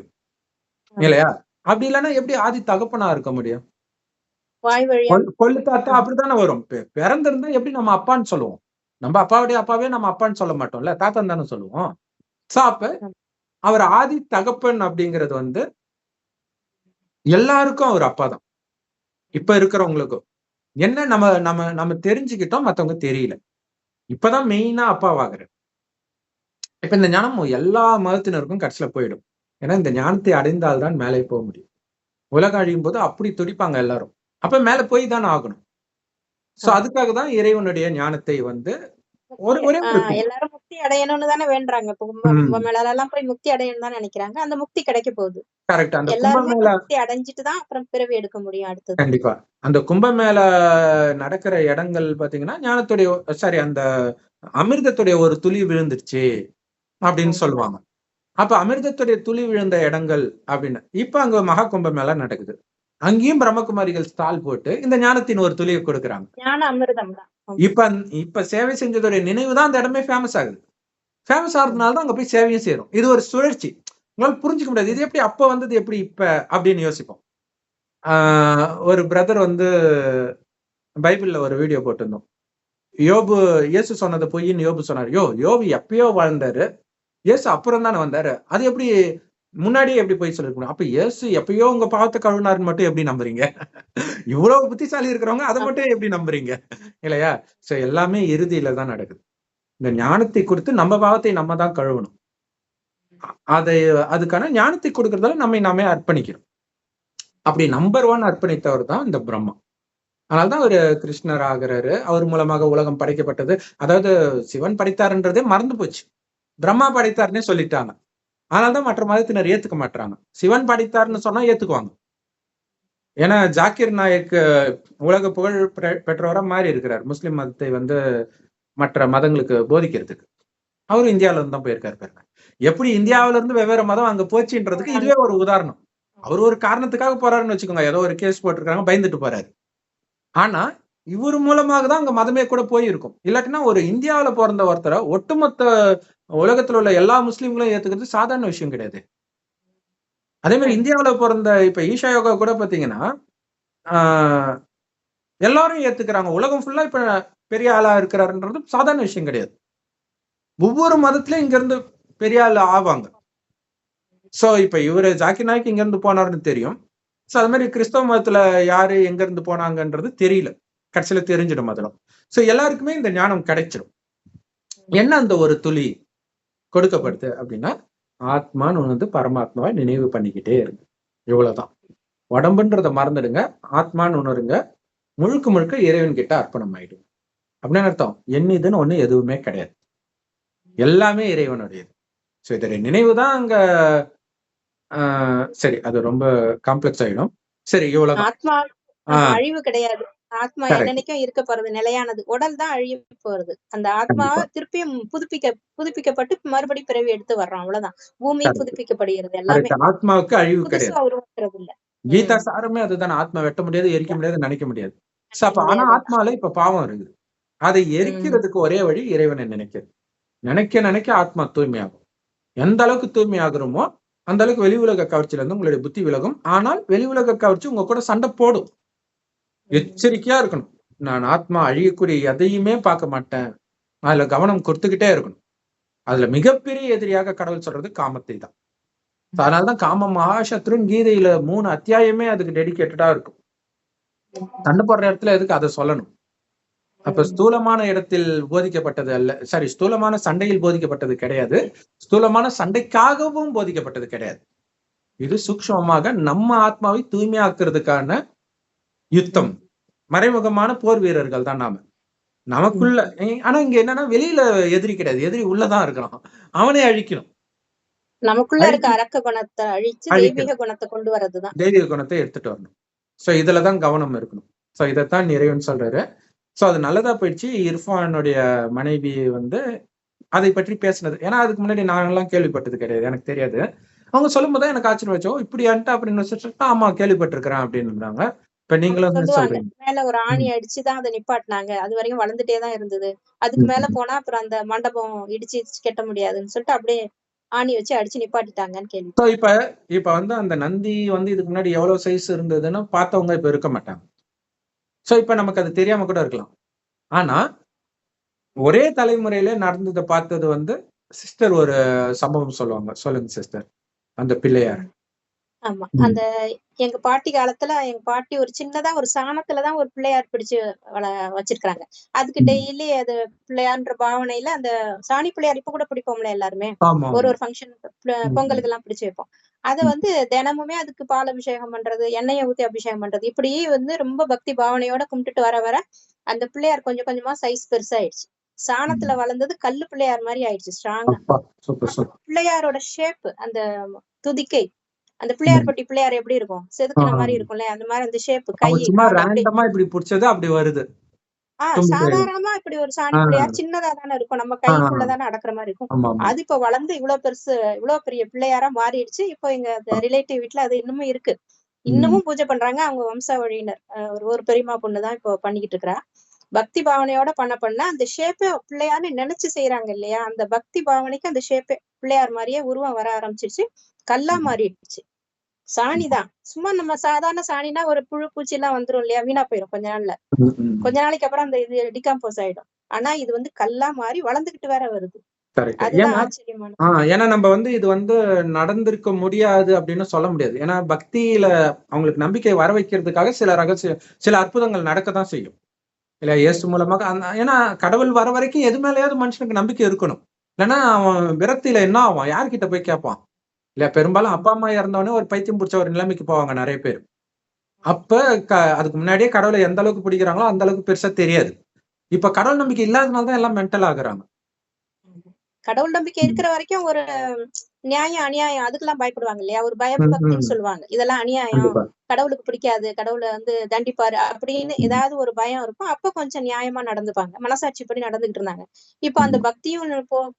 S1: இல்லையா? அப்படி இல்லைன்னா எப்படி ஆதி தகப்பனா இருக்க முடியும்? கொள்ளு தாத்தா அப்படித்தானே வரும். பிறந்திருந்தா எப்படி நம்ம அப்பான்னு சொல்லுவோம்? நம்ம அப்பாவுடைய அப்பாவே நம்ம அப்பான்னு சொல்ல மாட்டோம்ல, தாத்தன் தானே சொல்லுவோம். சோ அப்ப அவர் ஆதி தகப்பன் அப்படிங்கிறது எல்லாருக்கும் அவர் அப்பா தான். இப்ப இருக்கிறவங்களுக்கும் என்ன நம்ம நம்ம நம்ம தெரிஞ்சுக்கிட்டோம், மத்தவங்க தெரியல. இப்பதான் மெயினா அப்பாவாகிற. இப்ப இந்த ஞானம் எல்லா மதத்தினருக்கும் கடைசியில போயிடும். ஏன்னா இந்த ஞானத்தை அடைந்தால்தான் மேலே போக முடியும். உலகம் அழியும் போது அப்படி துடிப்பாங்க எல்லாரும். அப்ப மேல போய் தானே ஆகணும். சோ அதுக்காக தான் இறைவனுடைய ஞானத்தை
S2: எல்லாரும் முக்தி அடையணும்னு தானே வேண்டுறாங்க. கும்பமேளாலாம் போய் முக்தி அடையணும்னு தான் நினைக்கிறாங்க. அந்த முக்தி கிடைக்க போகுது.
S1: கரெக்ட். அந்த
S2: எல்லாருமே முக்தி அடைஞ்சிட்டு தான் அப்புறம் பிறவி எடுக்க முடியும் அடுத்தது.
S1: கண்டிப்பா. அந்த கும்பமேளா நடக்கிற இடங்கள் பாத்தீங்கன்னா ஞானத்துடைய அந்த அமிர்தத்துடைய ஒரு துளி விழுந்துருச்சு அப்படின்னு சொல்லுவாங்க. அப்ப அமிர்தத்துடைய துளி விழுந்த இடங்கள் அப்படின்னு இப்ப அங்க மகா கும்பமேளா நடக்குது. அங்கேயும் பிரம்மகுமாரிகள் ஸ்டால் போட்டு இந்த ஞானத்தின் ஒரு துளியை கொடுக்குறாங்க.
S2: ஞான அமிர்தம் தான்.
S1: இப்ப சேவை செஞ்சதுடைய நினைவு தான் அந்த இடமே ஃபேமஸ் ஆகுது. ஃபேமஸ் ஆகுறதுனால தான் அங்க போய் சேவையும் சேரும். இது ஒரு சுழற்சி. உங்களால புரிஞ்சுக்க முடியாது. இது எப்படி அப்ப வந்தது எப்படி இப்ப அப்படின்னு யோசிப்போம். ஒரு பிரதர் பைபிள்ல ஒரு வீடியோ போட்டிருந்தோம். யோபு இயேசு சொன்னது பொய்ன்னு யோபு சொன்னாரு. யோபு எப்பயோ வாழ்ந்தாரு, இயேசு அப்புறம் தானே வந்தாரு, அது எப்படி முன்னாடியே எப்படி போய் சொல்லிருக்கணும்? அப்ப இயேசு எப்பயோ உங்க பாவத்தை கழுவினாருன்னு மட்டும் எப்படி நம்புறீங்க? இவ்வளவு புத்திசாலி இருக்கிறவங்க அதை மட்டும் எப்படி நம்புறீங்க இல்லையா? சோ எல்லாமே இறுதியில தான் நடக்குது. இந்த ஞானத்தை கொடுத்து நம்ம பாவத்தை நம்ம தான் கழுவணும். அதுக்கான ஞானத்தை கொடுக்கறதால நாமே அர்ப்பணிக்கிறோம். அப்படி நம்பர் 1 அர்ப்பணித்தவர் தான் இந்த பிரம்மா. அதனால்தான் அவரு கிருஷ்ணர் ஆகிறாரு. அவர் மூலமாக உலகம் படைக்கப்பட்டது. அதாவது சிவன் படைத்தாருன்றதே மறந்து போச்சு, பிரம்மா படைத்தாருன்னே சொல்லிட்டாங்க. அதனால்தான் மற்ற மதத்தினர் ஏத்துக்க மாட்டாங்க. சிவன் படைத்தாருன்னு சொன்னா ஏத்துக்குவாங்க. ஏன்னா ஜாக்கிர் நாயக் உலக புகழ் பெற்றவரா மாறி இருக்கிறார் முஸ்லிம் மதத்தை மற்ற மதங்களுக்கு போதிக்கிறதுக்கு. அவரும் இந்தியாவில இருந்து தான் போயிருக்காரு பாருங்க. எப்படி இந்தியாவில இருந்து வெவ்வேறு மதம் அங்க போச்சுன்றதுக்கு இதுவே ஒரு உதாரணம். அவர் ஒரு காரணத்துக்காக போறாருன்னு வச்சுக்கோங்க. ஏதோ ஒரு கேஸ் போட்டிருக்காங்க, பயந்துட்டு போறாரு. ஆனா இவர் மூலமாக தான் அங்க மதமே கூட போயிருக்கும். இல்லாட்டினா ஒரு இந்தியாவில பிறந்த ஒருத்தரை ஒட்டுமொத்த உலகத்துல உள்ள எல்லா முஸ்லீம்களும் ஏத்துக்கிறது சாதாரண விஷயம் கிடையாது. அதே மாதிரி இந்தியாவில பிறந்த இப்ப ஈஷா யோகா கூட பாத்தீங்கன்னா எல்லாரும் ஏத்துக்கிறாங்க. உலகம் ஃபுல்லா இப்ப பெரிய ஆளா இருக்கிறாருன்றது சாதாரண விஷயம் கிடையாது. ஒவ்வொரு மதத்திலயும் இங்க இருந்து பெரிய ஆள் ஆவாங்க. சோ இப்ப இவரு ஜாக்கிர் நாயக் இங்க இருந்து போனாருன்னு தெரியும். சோ அது மாதிரி கிறிஸ்தவ மதத்துல யாரு எங்க இருந்து போனாங்கன்றது தெரியல, கடைசியில தெரிஞ்சிடும் அதெல்லாம். சோ எல்லாருக்குமே இந்த ஞானம் கிடைச்சிடும். என்ன அந்த ஒரு துளி கொடுக்கப்படுது அப்படின்னா, ஆத்மான்னு பரமாத்மாவை நினைவு பண்ணிக்கிட்டே இருக்கு. இவ்வளவுதான். உடம்புன்றத மறந்துடுங்க, ஆத்மான்னு உணருங்க, முழுக்க முழுக்க இறைவன் கிட்ட அர்ப்பணம் ஆயிடுங்க. அப்படின்னு அர்த்தம். என்னதுன்னு ஒண்ணு எதுவுமே கிடையாது, எல்லாமே இறைவனுடையது. சோ இதோட நினைவுதான் அங்க சரி, அது ரொம்ப காம்ப்ளெக்ஸ் ஆயிடும். சரி, இவ்வளவுதான்.
S2: அழிவு கிடையாது. ஆத்மா என்னன்னைக்கும் இருக்க போறது நிலையானது. உடல் தான் அழிய போறது. அந்த ஆத்மா திருப்பியும் புதுப்பிக்கப்பட்டு மறுபடியும் பிறவி எடுத்து வர்றோம். அவ்வளவுதான். பூமி புதுப்பிக்கப்படுகிறது. எல்லாமே
S1: ஆத்மாவுக்கு அழிவு
S2: புதுசா உருவாக்குறது இல்ல.
S1: கீதா சாரமே அதுதான். ஆத்மா வெட்ட முடியாது, எரிக்க முடியாது, நினைக்க முடியாது. ஆனா ஆத்மால இப்ப பாவம் இருக்குது. அதை எரிக்கிறதுக்கு ஒரே வழி இறைவனை நினைக்கிறது. நினைக்க ஆத்மா தூய்மையாகும். எந்த அளவுக்கு தூய்மையாகிறோமோ அந்த அளவுக்கு வெளி உலக கவர்ச்சியில இருந்து உங்களுடைய புத்தி விலகும். ஆனால் வெளி உலக கவர்ச்சி உங்க கூட சண்டை போடும். எச்சரிக்கையா இருக்கணும். நான் ஆத்மா அழியக்கூடிய எதையுமே பார்க்க மாட்டேன். அதுல கவனம் கொடுத்துக்கிட்டே இருக்கணும். அதுல மிகப்பெரிய எதிரியாக கடவுள் சொல்றது காமத்தை தான். அதனாலதான் காம மகாசத்ருன்னு கீதையில 3 அத்தியாயமே அதுக்கு டெடிகேட்டடா இருக்கும். சண்டை போடுற இடத்துல எதுக்கு அதை சொல்லணும்? அப்ப ஸ்தூலமான இடத்தில் போதிக்கப்பட்டது அல்ல, சாரி, ஸ்தூலமான சண்டையில் போதிக்கப்பட்டது கிடையாது, ஸ்தூலமான சண்டைக்காகவும் போதிக்கப்பட்டது கிடையாது. இது சூக்ஷ்மமாக நம்ம ஆத்மாவை தூய்மையாக்குறதுக்கான யுத்தம். மறைமுகமான போர் வீரர்கள் தான் நாம. நமக்குள்ள ஆனா இங்க என்னன்னா வெளியில எதிரி கிடையாது, எதிரி உள்ளதான் இருக்கிறான். அவனே அழிக்கணும்.
S2: நமக்குள்ள இருக்க அரக்க குணத்தை அழிச்சு தெய்வீக குணத்தை கொண்டு வரதுதான்.
S1: தெய்வீக குணத்தை எடுத்துட்டு வரணும். சோ இதுலதான் கவனம் இருக்கணும். சோ இதைத்தான் இறைவன் சொல்றாரு. சோ அது நல்லதா போயிடுச்சு. இர்ஃபானுடைய மனைவி அதை பற்றி பேசினது. ஏன்னா அதுக்கு முன்னாடி நாங்கெல்லாம் கேள்விப்பட்டது கிடையாது, எனக்கு தெரியாது. அவங்க சொல்லும் போதுதான் எனக்கு ஆச்சரியம் வச்சோம். இப்படி அன்ட்டு அப்படின்னு ஆமா கேள்விப்பட்டிருக்கிறேன் அப்படின்னு. இப்ப நீங்களும் சொல்றீங்க
S2: மேல ஒரு ஆணி அடிச்சுதான் அதை நிப்பாட்டினாங்க. அது வரைக்கும் வளர்ந்துட்டே தான் இருந்தது. அதுக்கு மேல போனா அப்புறம் அந்த மண்டபம் இடிச்சு கெட்ட முடியாதுன்னு சொல்லிட்டு அப்படியே ஆணி வச்சு அடிச்சு நிப்பாட்டிட்டாங்கன்னு கேள்வி.
S1: இப்ப அந்த நந்தி இதுக்கு முன்னாடி எவ்வளவு சைஸ் இருந்ததுன்னு பார்த்தவங்க இப்ப இருக்க மாட்டாங்க. சோ இப்ப நமக்கு அது தெரியாம கூட இருக்கலாம். ஆனா ஒரே தலைமுறையில நடந்ததை பார்த்தது சிஸ்டர் ஒரு சம்பவம் சொல்லுவாங்க. சொல்லுங்க சிஸ்டர். அந்த பிள்ளையார்.
S2: ஆமா, அந்த எங்க பாட்டி காலத்துல எங்க பாட்டி ஒரு சின்னதா ஒரு சாணத்துலதான் ஒரு பிள்ளையார் பிடிச்சு வச்சிருக்காங்க. அதுக்கு டெய்லி அது பிள்ளையார்ன்ற பாவனையில அந்த சாணி பிள்ளையார் இப்ப கூட பிடிப்போம்ல எல்லாருமே, ஒரு ஃபங்க்ஷன் பொங்கலுக்கு எல்லாம் பிடிச்சு வைப்போம். அத தினமுமே அதுக்கு பால் அபிஷேகம் பண்றது, எண்ணெயை ஊத்தி அபிஷேகம் பண்றது, இப்படி ரொம்ப பக்தி பாவனையோட கும்பிட்டுட்டு வர அந்த பிள்ளையார் கொஞ்சம் கொஞ்சமா சைஸ் பெருசாயிடுச்சு. சாணத்துல வளர்ந்தது கல்லு பிள்ளையார் மாதிரி ஆயிடுச்சு ஸ்ட்ராங்கா. பிள்ளையாரோட ஷேப், அந்த துதிக்கை, அந்த பிள்ளையார் பட்டி பிள்ளையார் எப்படி இருக்கும், செதுக்குன மாதிரி இருக்கும்ல, அந்த மாதிரி அந்த ஷேப், கை இப்படி பிடிச்சது அப்படி வருது. சாதாரணமா இப்படி ஒரு சாணி பிள்ளையார் சின்னதா தானே இருக்கும், நம்ம கைக்குள்ளதானே அடக்குற மாதிரி இருக்கும். அது இப்ப வளர்ந்து இவ்வளவு பெருசு, இவ்வளவு பெரிய பிள்ளையாரா மாறிடுச்சு. இப்போ எங்க ரிலேட்டிவ் வீட்டுல அது இன்னமும் இருக்கு. இன்னமும் பூஜை பண்றாங்க. அவங்க வம்சாவழியினர் ஒரு பெரியமா பொண்ணுதான் இப்போ பண்ணிக்கிட்டு இருக்கிறா. பக்தி பாவனையோட பண்ண அந்த ஷேப்பே பிள்ளையார்னு நினைச்சு செய்யறாங்க இல்லையா, அந்த பக்தி பாவனைக்கு அந்த ஷேப்பே பிள்ளையார் மாதிரியே உருவம் வர ஆரம்பிச்சிருச்சு. கல்லா மாறிடுச்சு. சாணிதான். சும்மா நம்ம சாதாரண சாணினா ஒரு புழு பூச்சி எல்லாம் வந்துரும் இல்லையா, வீணா போயிடும் கொஞ்ச நாள்ல. கொஞ்ச நாளைக்கு அப்புறம் அந்த இது டிகம்போஸ் ஆயிடும். ஆனா இது கல்லா மாறி வளர்ந்துகிட்டு வேற வருது.
S1: ஏன்னா நம்ம இது நடந்திருக்க முடியாது அப்படின்னு சொல்ல முடியாது. ஏன்னா பக்தியில அவங்களுக்கு நம்பிக்கை வர வைக்கிறதுக்காக சில அற்புதங்கள் நடக்கத்தான் செய்யும் இல்ல, இயேசு மூலமாக. ஏன்னா கடவுள் வர வரைக்கும் எது மேலேயாவது மனுஷனுக்கு நம்பிக்கை இருக்கணும். இல்லைன்னா அவன் விரக்தியில என்ன ஆவான், யார்கிட்ட போய் கேட்பான் இல்ல. பெரும்பாலும் அப்பா அம்மா இறந்தவொடனே ஒரு பைத்தியம் பிடிச்ச ஒரு நிலைமைக்கு போவாங்க நிறைய பேர். அப்ப அதுக்கு முன்னாடியே கடவுளை எந்த அளவுக்கு பிடிக்கிறாங்களோ அந்த அளவுக்கு பெருசா தெரியாது. இப்ப கடவுள் நம்பிக்கை இல்லாதனாலதான் எல்லாம் மென்டல் ஆகுறாங்க.
S2: கடவுள் நம்பிக்கை இருக்கிற வரைக்கும் ஒரு நியாயம் அநியாயம் அதுக்கெல்லாம் பயப்படுவாங்க இல்லையா, ஒரு பயபக்தின்னு சொல்லுவாங்க. இதெல்லாம் அநியாயம், கடவுளுக்கு பிடிக்காது, கடவுளை தண்டிப்பாரு அப்படின்னு ஏதாவது ஒரு பயம் இருக்கும். அப்ப கொஞ்சம் நியாயமா நடந்துப்பாங்க, மனசாட்சி படி நடந்துகிட்டு இருந்தாங்க. இப்ப அந்த பக்தியும்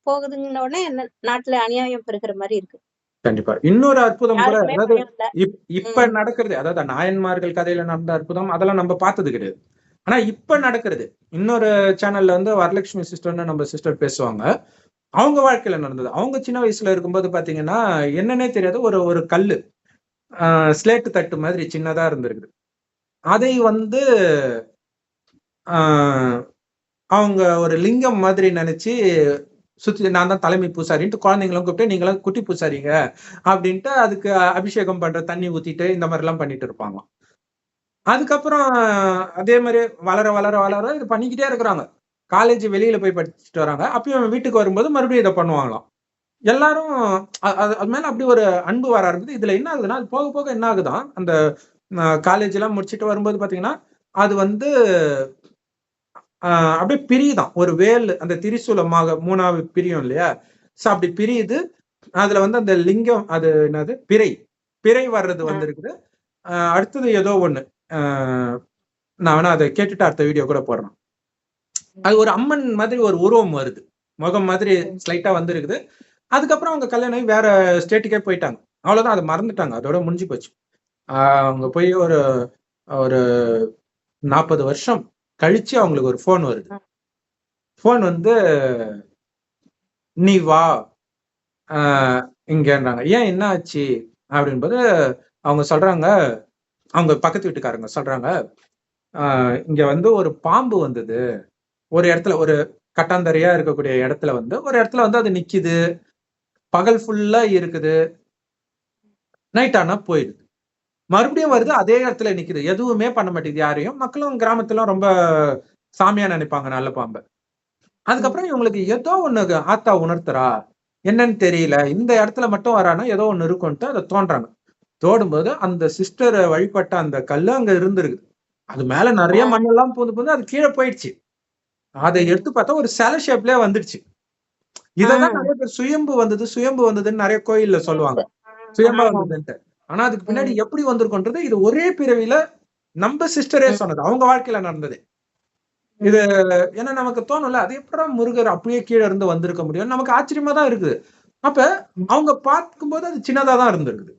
S2: போகுதுன்னு உடனே நாட்டுல அநியாயம் பெருகிற மாதிரி இருக்கு.
S1: கண்டிப்பா. இன்னொரு அற்புதம் கூட, அதாவது இப்ப நடக்கிறது, அதாவது நாயன்மார்கள் கதையில நடந்த அற்புதம் அதெல்லாம் நம்ம பார்த்தது கிடையாது. ஆனா இப்ப நடக்கிறது, இன்னொரு சேனல்ல வரலட்சுமி சிஸ்டர்னு நம்ம சிஸ்டர் பேசுவாங்க. அவங்க வாழ்க்கையில நடந்தது. அவங்க சின்ன வயசுல இருக்கும்போது பாத்தீங்கன்னா என்னன்னே தெரியாது, ஒரு கல்லு ஸ்லேட்டு தட்டு மாதிரி சின்னதா இருந்திருக்குது. அதை அவங்க ஒரு லிங்கம் மாதிரி நினைச்சு சுத்தி, நான் தான் தலைமை பூசாரின்ட்டு குழந்தைங்களும் கூப்பிட்டு நீங்களும் குட்டி பூசாரிங்க அப்படின்ட்டு அதுக்கு அபிஷேகம் பண்ற தண்ணி ஊத்திட்டு இந்த மாதிரி எல்லாம் பண்ணிட்டு இருப்பாங்க. அதுக்கப்புறம் அதே மாதிரி வளர வளர வளர இது பண்ணிக்கிட்டே இருக்கிறாங்க. காலேஜ் வெளியில போய் படிச்சுட்டு வராங்க. அப்பயும் வீட்டுக்கு வரும்போது மறுபடியும் இதை பண்ணுவாங்களாம். எல்லாரும் அது மேல அப்படி ஒரு அன்பு வர ஆரம்பிது. இதுல என்ன ஆகுதுன்னா, அது போக போக என்ன ஆகுதான், அந்த காலேஜ் எல்லாம் முடிச்சுட்டு வரும்போது பாத்தீங்கன்னா அது அப்படியே பிரியுதான். ஒரு வேல் அந்த திரிசூலமாக 3ஆவது பிரியும் இல்லையா, சோ அப்படி பிரியுது. அதுல அந்த லிங்கம், அது என்னது, பிறை வர்றது இருக்குது. அடுத்தது ஏதோ ஒண்ணு நான் வேணா அதை கேட்டுட்டு அடுத்த வீடியோ கூட போடுறேன். அது ஒரு அம்மன் மாதிரி ஒரு உருவம் வருது, முகம் மாதிரி ஸ்லைட்டா வந்துருக்குது. அதுக்கப்புறம் அவங்க கல்யாணம் ஆகி வேற ஸ்டேட்டுக்கே போயிட்டாங்க. அவ்வளவுதான், அதை மறந்துட்டாங்க, அதோட முடிஞ்சு போச்சு. அவங்க போய் ஒரு ஒரு 40 வருஷம் கழிச்சு அவங்களுக்கு ஒரு போன் வருது. போன் வந்து நீ வா இங்கன்றாங்க. ஏன் என்ன ஆச்சு அப்படின்போது அவங்க சொல்றாங்க, அவங்க பக்கத்து வீட்டுக்காரங்க சொல்றாங்க, இங்க வந்து ஒரு பாம்பு வந்தது ஒரு இடத்துல, ஒரு கட்டாந்தரையா இருக்கக்கூடிய இடத்துல வந்து ஒரு இடத்துல வந்து அது நிக்குது, பகல் ஃபுல்லா இருக்குது, நைட் ஆனா போயிடுது, மறுபடியும் வருது, அதே இடத்துல நிக்குது, எதுவுமே பண்ண மாட்டேங்குது யாரையும். மக்களும் கிராமத்துல ரொம்ப சாமியா நினைப்பாங்க நல்ல பாம்பை. அதுக்கப்புறம் இவங்களுக்கு ஏதோ ஒண்ணு ஆத்தா உணர்த்துறா, என்னன்னு தெரியல, இந்த இடத்துல மட்டும் வரானா ஏதோ ஒண்ணு இருக்கும்ட்டு அதை தோன்றாங்க. தோடும்போது அந்த சிஸ்டர் வழிபட்ட அந்த கல்லு அங்க இருந்திருக்கு. அது மேல நிறைய மண்ணெல்லாம் பூந்து அது கீழே போயிடுச்சு. அதை எடுத்து பார்த்தா ஒரு சிலை ஷேப்லயே வந்துடுச்சு. இததான் நிறைய பேர் சுயம்பு வந்ததுன்னு நிறைய கோயில்ல சொல்லுவாங்க, சுயம்பா வந்ததுன்ட்டு. ஆனா அதுக்கு பின்னாடி எப்படி வந்திருக்குன்றது இது ஒரே பிறவியில நம்ம சிஸ்டரே சொன்னது, அவங்க வாழ்க்கையில நடந்தது இது. ஏன்னா நமக்கு தோணும்ல, அது எப்படா முருகர் அப்படியே கீழே இருந்து வந்திருக்க முடியும், நமக்கு ஆச்சரியமா தான் இருக்குது. அப்ப அவங்க பார்க்கும்போது அது சின்னதா தான் இருந்திருக்குது.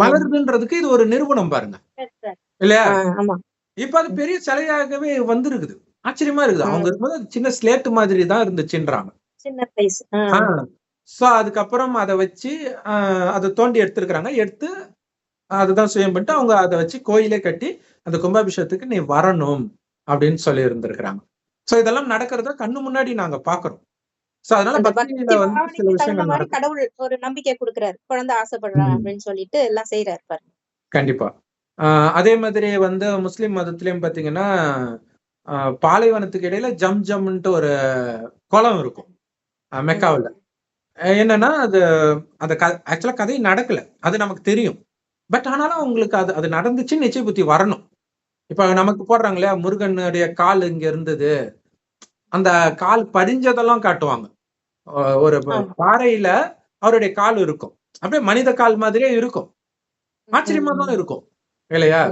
S1: மலருதுன்றதுக்கு இது ஒரு நிரூபணம் பாருங்க, இல்லையா? இப்ப அது பெரிய சிலையாகவே வந்திருக்குது, ஆச்சரியமா இருக்குது. அவங்க இருக்கும்போது அது சின்ன ஸ்லேட் மாதிரி தான் இருந்துச்சுன்றாங்க. சோ அதுக்கப்புறம் அதை வச்சு அதை தோண்டி எடுத்திருக்கிறாங்க. எடுத்து அதுதான் சுயம் பண்ணிட்டு அவங்க அதை வச்சு கோயிலே கட்டி அந்த கும்பாபிஷேகத்துக்கு நீ வரணும் அப்படின்னு சொல்லி இருந்திருக்கிறாங்க. சோ இதெல்லாம் நடக்கிறத கண்ணு முன்னாடி நாங்க பாக்குறோம். சோ அதனால பக்தியில வந்து சில விஷயங்கள் நடக்கும்.
S2: கடவுள் ஒரு நம்பிக்கை கொடுக்கிறாரு, குழந்தை ஆசைப்படுறா அப்படின்னு சொல்லிட்டு எல்லாம் செய்யறாரு பாருங்க.
S1: கண்டிப்பா. அதே மாதிரி வந்து முஸ்லிம் மதத்திலயும் பாத்தீங்கன்னா பாலைவனத்துக்கு இடையில ஜம் ஜம்ன்ட்டு ஒரு குளம் இருக்கும் மெக்காவில். என்னன்னா அது அந்த ஆக்சுவலா கதை நடக்கல, அது நமக்கு தெரியும். பட் ஆனாலும் அவங்களுக்கு அது அது நடந்துச்சுன்னு நிச்சய புத்தி வரணும். இப்ப நமக்கு போடுறாங்க இல்லையா, முருகனுடைய கால் இங்க இருந்தது, அந்த கால் படிஞ்சதெல்லாம் காட்டுவாங்க. ஒரு பாறையில அவருடைய கால் இருக்கும், அப்படியே மனித கால் மாதிரியே இருக்கும், ஆச்சரியமா தான் இருக்கும் இல்லையா?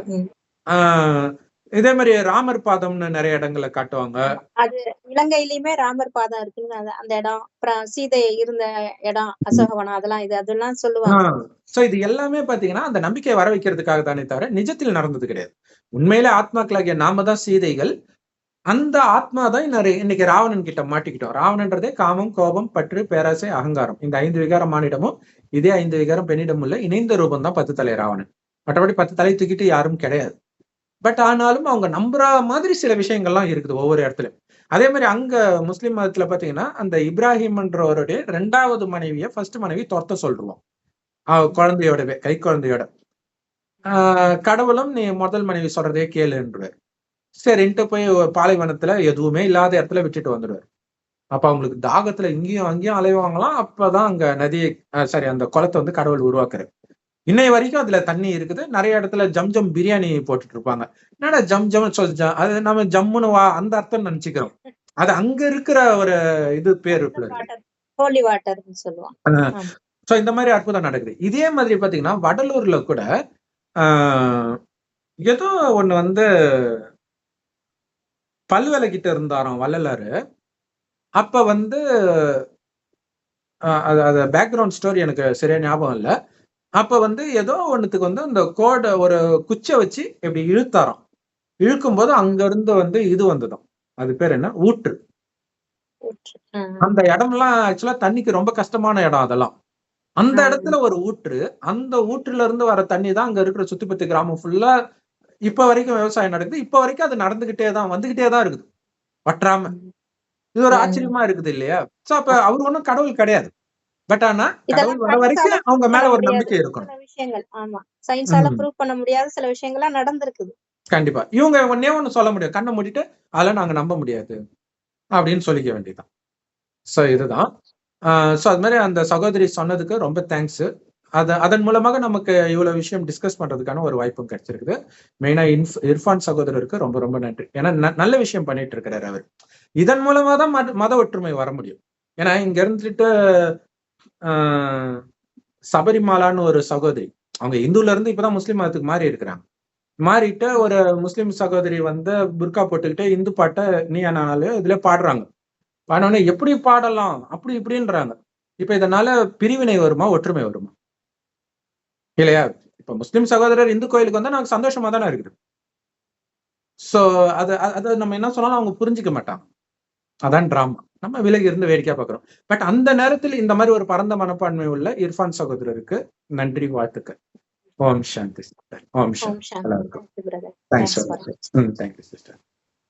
S1: இதே மாதிரி ராமர் பாதம்னு நிறைய இடங்களை காட்டுவாங்க.
S2: அது இலங்கையிலயுமே ராமர் பாதம் இருக்குன்னு அந்த இடம், அப்புறம் சீதை இருந்த இடம் அசோகவனம், அதெல்லாம் சொல்லுவாங்க.
S1: சோ இது எல்லாமே பாத்தீங்கன்னா அந்த நம்பிக்கையை வர வைக்கிறதுக்காக தானே தவிர நிஜத்தில் நடந்தது கிடையாது. உண்மையிலே ஆத்மாக்களாகிய நாம தான் சீதைகள். அந்த ஆத்மா தான் இன்னைக்கு ராவணன் கிட்ட மாட்டிக்கிட்டோம். ராவணன்றதே காமம், கோபம், பற்று, பேராசை, அகங்காரம், இந்த 5 விகாரம் மானிடமும் இதே 5 விகாரம் பெண்ணிடம் உள்ள இணைந்த ரூபம் தான் 10 தலை ராவணன். மற்றபடி 10 தலை தூக்கிட்டு யாரும் கிடையாது. பட் ஆனாலும் அவங்க நம்புற மாதிரி சில விஷயங்கள்லாம் இருக்குது ஒவ்வொரு இடத்துலயும். அதே மாதிரி அங்க முஸ்லிம் மதத்துல பாத்தீங்கன்னா அந்த இப்ராஹிம்ன்றவருடைய 2வது மனைவியை ஃபர்ஸ்ட் மனைவி துரத்த சொல்றோம், குழந்தையோடவே, கை குழந்தையோட. கடவுளும் நீ முதல் மனைவி சொல்றதே கேளுன்றார். சரின்ட்டு போய் பாலைவனத்துல எதுவுமே இல்லாத இடத்துல விட்டுட்டு வந்துடுவார். அப்ப அவங்களுக்கு தாகத்துல இங்கேயும் அங்கேயும் அலைவாங்களாம். அப்பதான் அங்க நதியை அந்த குளத்தை வந்து கடவுள் உருவாக்குறாரு. இன்னைய வரைக்கும் அதுல தண்ணி இருக்குது. நிறைய இடத்துல ஜம் பிரியாணி போட்டுட்டு இருப்பாங்க. என்னடா ஜம் அது நம்ம ஜம்முன்னு அந்த அர்த்தம் நினைச்சுக்கிறோம். அது அங்க இருக்கிற ஒரு இது பேர் சோ இந்த மாதிரி அற்புதம் நடக்குது. இதே மாதிரி பாத்தீங்கன்னா வடலூர்ல கூட ஏதோ ஒண்ணு வந்து பல்வேலை கிட்ட இருந்தாராம் வள்ளலாரு. அப்ப வந்து அது பேக்ரவுண்ட் ஸ்டோரி எனக்கு சரியா ஞாபகம் இல்லை. அப்ப வந்து ஏதோ ஒண்ணுத்துக்கு வந்து அந்த கோடை ஒரு குச்சை வச்சு இப்படி இழுத்தாராம். இழுக்கும் போது அங்க இருந்து வந்து இது வந்ததும், அது பேர் என்ன, ஊற்று. அந்த இடம்லாம் ஆக்சுவலா தண்ணிக்கு ரொம்ப கஷ்டமான இடம். அதெல்லாம் அந்த இடத்துல ஒரு ஊற்று, அந்த ஊற்றுல இருந்து வர தண்ணி தான் அங்க இருக்கிற சுத்திப்பத்தி கிராமம் ஃபுல்லா இப்ப வரைக்கும் விவசாயம் நடக்குது. இப்ப வரைக்கும் அது நடந்துகிட்டே தான் வந்துகிட்டே தான் இருக்குது, வற்றாம. இது ஒரு ஆச்சரியமா இருக்குது இல்லையா? சோ அப்ப அவர் ஒண்ணும் கடவுள் கிடையாது. பட் ஆனா கடவுள் வர வரைக்கும் அவங்க மேல ஒரு நம்பிக்கை இருக்கும்.
S2: விஷயங்கள் ஆமா சயின்ஸால ப்ரூவ் பண்ண முடியாத சில விஷயங்கள்லாம் நடந்திருக்குது.
S1: கண்டிப்பா இவங்க ஒண்ணே ஒண்ணு சொல்ல முடியும், கண்ணை மூடிட்டு அதெல்லாம் நாங்க நம்ப முடியாது அப்படின்னு சொல்லிக்க வேண்டியதுதான். சோ இதுதான். சோ அது மாதிரி அந்த சகோதரி சொன்னதுக்கு ரொம்ப தேங்க்ஸ். அதன் மூலமாக நமக்கு இவ்வளவு விஷயம் டிஸ்கஸ் பண்றதுக்கான ஒரு வாய்ப்பும் கிடைச்சிருக்குது. மெயினா இர்ஃபான் சகோதரருக்கு ரொம்ப ரொம்ப நன்றி. ஏன்னா நல்ல விஷயம் பண்ணிட்டு இருக்கிறாரு அவர். இதன் மூலமா தான் மத ஒற்றுமை வர முடியும். ஏன்னா இங்க இருந்துட்டு சபரிமாலான்னு ஒரு சகோதரி, அவங்க இந்துல இருந்து இப்பதான் முஸ்லிம் மதத்துக்கு மாறி இருக்கிறாங்க. மாறிட்டு ஒரு முஸ்லிம் சகோதரி வந்து புர்கா போட்டுக்கிட்டு இந்து பாட்டை நீ நாலு இதுல பாடுறாங்க. பாடனே எப்படி பாடலாம் அப்படி இப்படின்றாங்க. இப்ப இதனால பிரிவினை வருமா, ஒற்றுமை வருமா? இல்லையா? இப்ப முஸ்லிம் சகோதரர் இந்து கோயிலுக்கு வந்தா நமக்கு சந்தோஷமா தானே இருக்குது. சோ அது நம்ம என்ன சொன்னாலும் அவங்க புரிஞ்சுக்க மாட்டாங்க. அதான் டிராமா. நம்ம விலகி இருந்து வேடிக்கையா பாக்குறோம். பட் அந்த நேரத்தில் இந்த மாதிரி ஒரு பரந்த மனப்பான்மை உள்ள இர்ஃபான் சகோதரருக்கு நன்றி, வாழ்த்துக்கள். ஓம் சாந்தி சிஸ்டர். ஓம் சாந்தி.
S2: ஓம் சாந்தி.
S1: நல்லா இருக்கும்.
S2: Thank you, brother.
S1: Thanks
S2: Thanks
S1: so
S2: for
S1: much. Thank you sister.